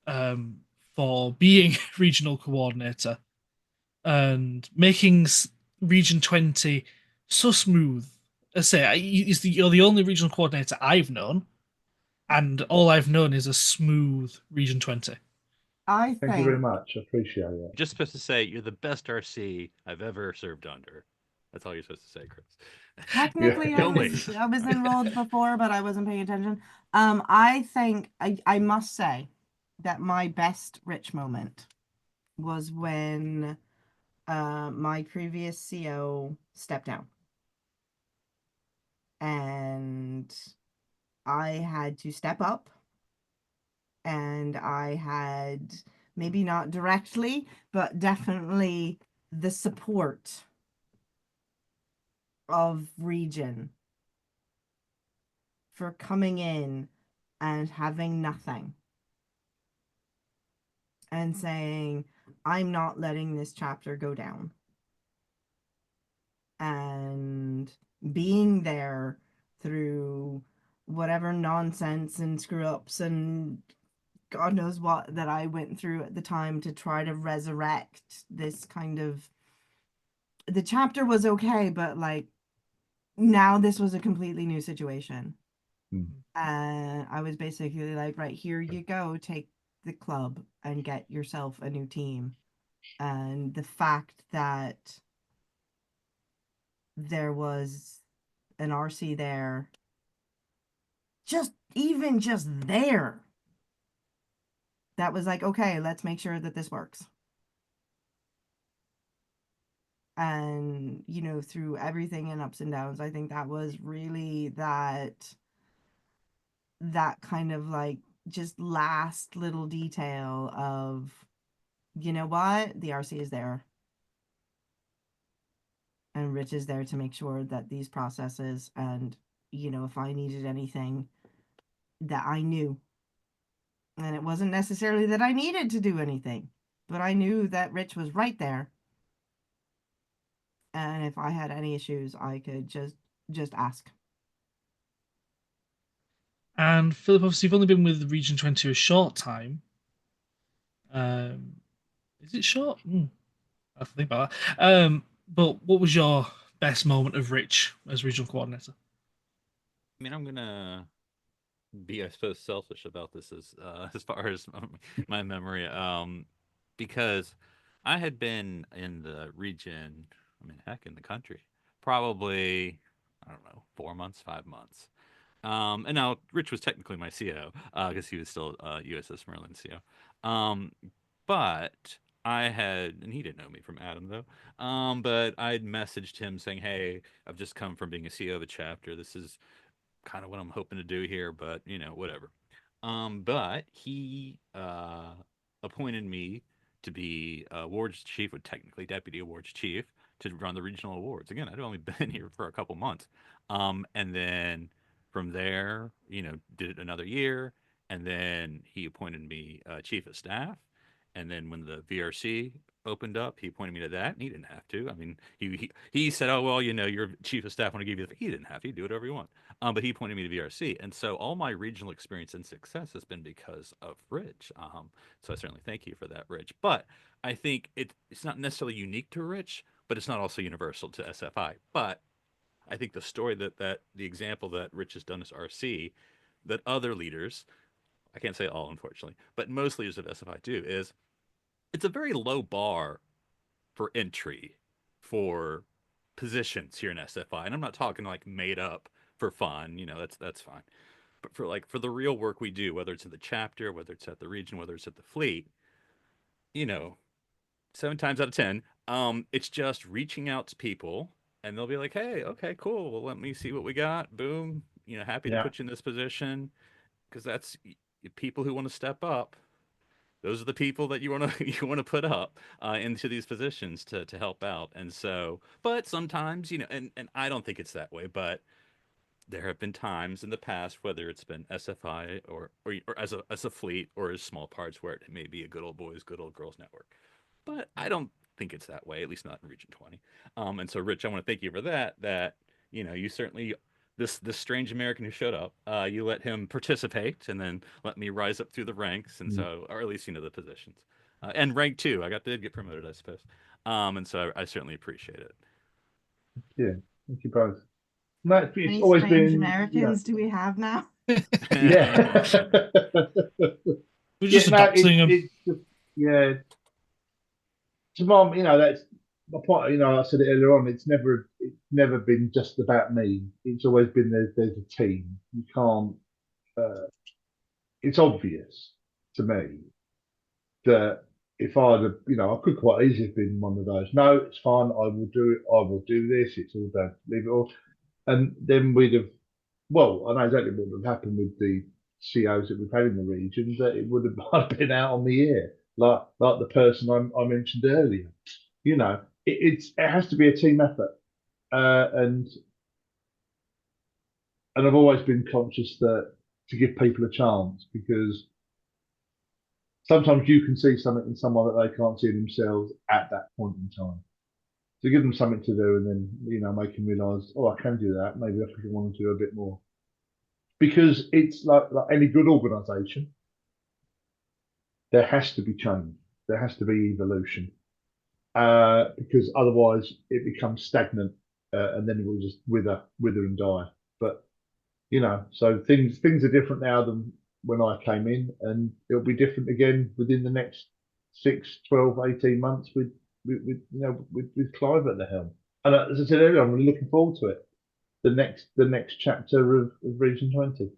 for being regional coordinator and making Region 20 so smooth. I say, you're the only regional coordinator I've known, and all I've known is a smooth Region 20. Thank you very much. I appreciate it. Just supposed to say you're the best RC I've ever served under. That's all you're supposed to say, Chris. Technically, I was enrolled before, but I wasn't paying attention. I think I must say that my best Rich moment was when my previous CO stepped down, and I had to step up, and I had, maybe not directly, but definitely the support of Region for coming in and having nothing and saying, I'm not letting this chapter go down, and being there through whatever nonsense and screw ups and God knows what that I went through at the time to try to resurrect this kind of. The chapter was okay, but now this was a completely new situation. And I was basically like, right, here you go, take the club and get yourself a new team. And the fact that there was an RC there, just there, that was like, okay, let's make sure that this works. And, you know, through everything and ups and downs, I think that was really that kind of like just last little detail of, you know what, the RC is there. And Rich is there to make sure that these processes, and, you know, if I needed anything, that I knew. And it wasn't necessarily that I needed to do anything, but I knew that Rich was right there. And if I had any issues, I could just ask. And Philip, obviously, you've only been with Region 20 a short time. Is it short? I have to think about that. But what was your best moment of Rich as regional coordinator? I mean, I'm gonna be, I suppose, selfish about this as far as my memory, because I had been in the region. I mean, heck, in the country, probably, I don't know, 4 months, 5 months. And now Rich was technically my CO because he was still USS Merlin CO. But I had, and he didn't know me from Adam though. But I'd messaged him saying, "Hey, I've just come from being a CO of a chapter. This is kind of what I'm hoping to do here, but you know, whatever." But he appointed me to be awards chief, or technically deputy awards chief, to run the regional awards. Again, I'd only been here for a couple months, and then from there, you know, did it another year, and then he appointed me chief of staff. And then when the VRC opened up, he appointed me to that, and he didn't have to. I mean, he said, "Oh well, you know, you're chief of staff. I want to give you the." He didn't have to. He do whatever you want. But he pointed me to VRC, and so all my regional experience and success has been because of Rich. So I certainly thank you for that, Rich. But I think it's not necessarily unique to Rich, but it's not also universal to SFI. But I think the story that the example that Rich has done as RC, that other leaders, I can't say all unfortunately, but most leaders of SFI do, is it's a very low bar for entry for positions here in SFI. And I'm not talking like made up for fun, you know, that's fine. But for the real work we do, whether it's in the chapter, whether it's at the region, whether it's at the fleet, you know, 7 times out of 10, it's just reaching out to people, and they'll be like, "Hey, okay, cool. Well, let me see what we got. Boom. You know, happy to Yeah. put you in this position." Because that's people who want to step up. Those are the people that you want to you want to put up into these positions to help out. And so, but sometimes, you know, and I don't think it's that way, but there have been times in the past, whether it's been SFI or as a fleet or as small parts, where it may be a good old boys, good old girls network. But I don't think it's that way, at least not in Region 20. And so, Rich, I want to thank you for that. That, you know, you certainly, this strange American who showed up, you let him participate, and then let me rise up through the ranks, and so, or at least, you know, the positions, and rank too. I did get promoted, I suppose. And so I certainly appreciate it. Yeah. Thank you both. No, it's Any always strange been, Americans do we have now? yeah. We're Yeah, just no, adopting them. it's just, yeah. To mom, you know, that's my point. You know, I said it earlier on. It's never been just about me. It's always been there's a team. You can't. Uh, it's obvious to me that if I'd have, you know, I could quite easily have been one of those. No, it's fine. I will do it. I will do this. It's all done. Leave it all. And then we'd have. Well, I know exactly what would have happened with the COs that we've had in the region. That it would have been out on the air, like the person I mentioned earlier. You know, it has to be a team effort, and I've always been conscious that to give people a chance, because sometimes you can see something in someone that they can't see themselves at that point in time. So give them something to do, and then, you know, make them realise, oh, I can do that. Maybe I could want to do a bit more, because it's like any good organisation. There has to be change. There has to be evolution, because otherwise it becomes stagnant, and then it will just wither and die. But, you know, so things are different now than when I came in, and it'll be different again within the next 6, 12, 18 months with Clive at the helm. And as I said earlier, I'm really looking forward to it. The next chapter of Region 20.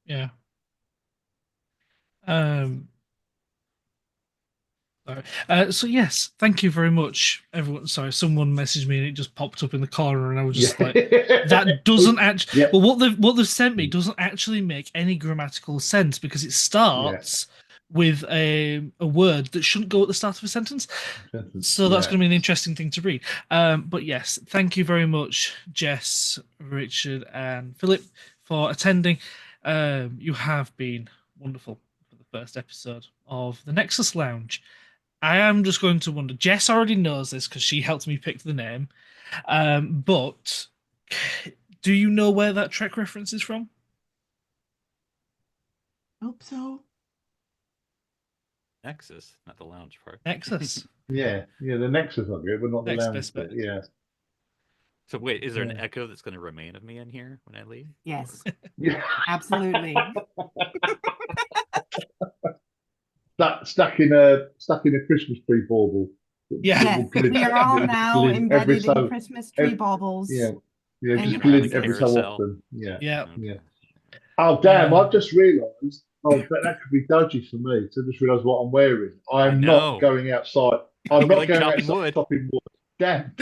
Yeah. Um, So yes, thank you very much, everyone. Sorry, someone messaged me and it just popped up in the corner, and I was just like, that doesn't actually. Yeah. Well, what they've sent me doesn't actually make any grammatical sense because it starts with a word that shouldn't go at the start of a sentence. So that's going to be an interesting thing to read. But yes, thank you very much, Jess, Richard, and Philip, for attending. You have been wonderful for the first episode of the Nexus Lounge. I am just going to wonder. Jess already knows this because she helped me pick the name. But do you know where that Trek reference is from? Hope so. Nexus, not the lounge part. Nexus. Yeah, the Nexus of it, but not the Next lounge best bit. bet. Yeah. So wait, is there an echo that's going to remain of me in here when I leave? Yes, Yeah. absolutely. Stuck in a Christmas tree bauble. Yeah. Yes, we are all now embedded in Christmas tree baubles. Yeah, And just you glint can- every so often. Yeah. Yeah. Oh damn! I've just realised. Oh, that could be dodgy for me. So I just realised what I'm wearing. I'm not going outside. I'm not like going chopping outside wood. chopping wood. Damn,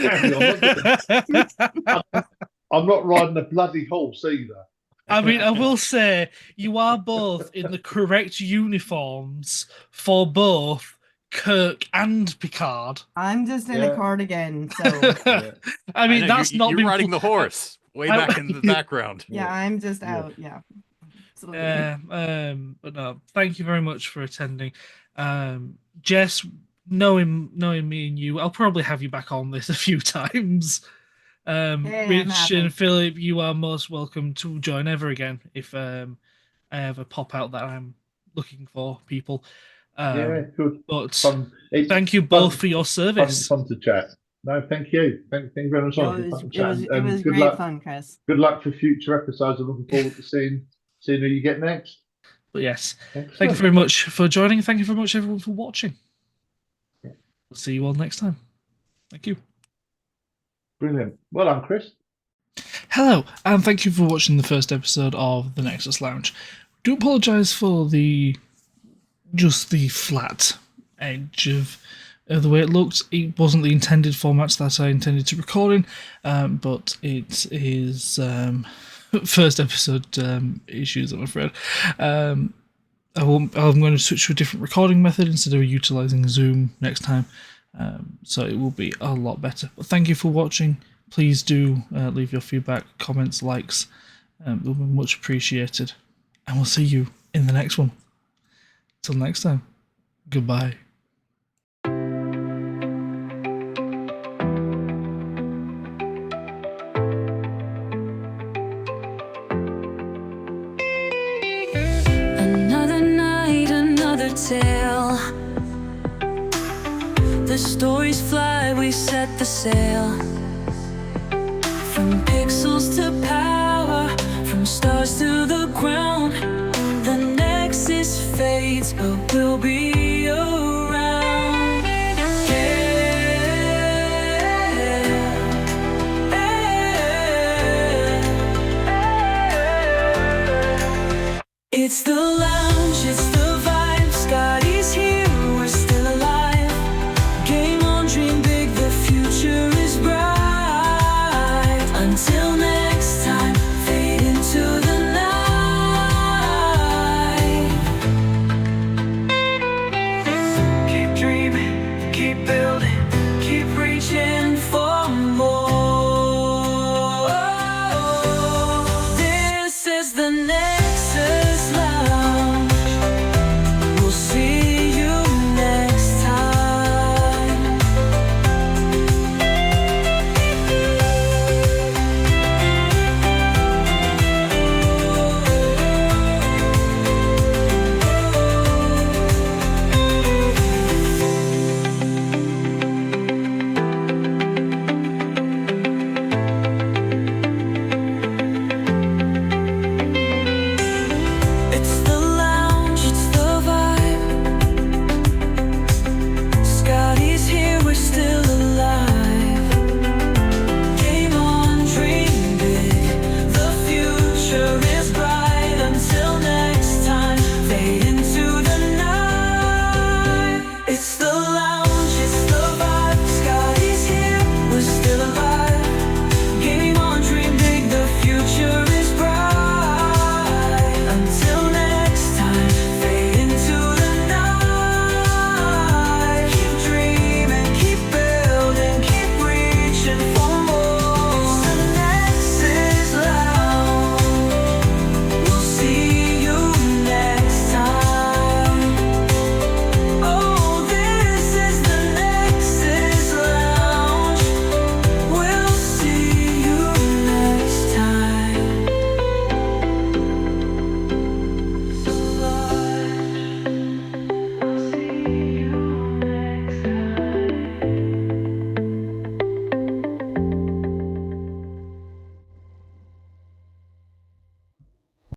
I'm not riding a bloody horse either. I mean, I will say you are both in the correct uniforms for both Kirk and Picard. I'm just in a cardigan, so I mean, that's you're not been riding the horse way back in the background. yeah, I'm just out. Yeah, absolutely. But no, thank you very much for attending. Jess, knowing me and you, I'll probably have you back on this a few times. Rich and Philip, you are most welcome to join ever again if I ever pop out that I'm looking for people. Good. But thank you both for your service. Fun to chat. No, thank you. Thank you very much. It was great fun, Chris. Good luck for future episodes. I'm looking forward to seeing who you get next. But yes, thank you very much for joining. Thank you very much, everyone, for watching. We'll see you all next time. Thank you. Brilliant. Well done, Chris. Hello, and thank you for watching the first episode of the Nexus Lounge. Do apologise for just the flat edge of the way it looked. It wasn't the intended format that I intended to record in, but it is first episode issues, I'm afraid. I'm going to switch to a different recording method instead of utilising Zoom next time. So it will be a lot better. But thank you for watching. Please do leave your feedback, comments, likes. They'll be much appreciated. And we'll see you in the next one. Till next time, goodbye. Another night, another tale. The stories fly, we set the sail. From pixels to power, from stars to the ground. The Nexus fades, but we'll be around. It's the lounge, it's the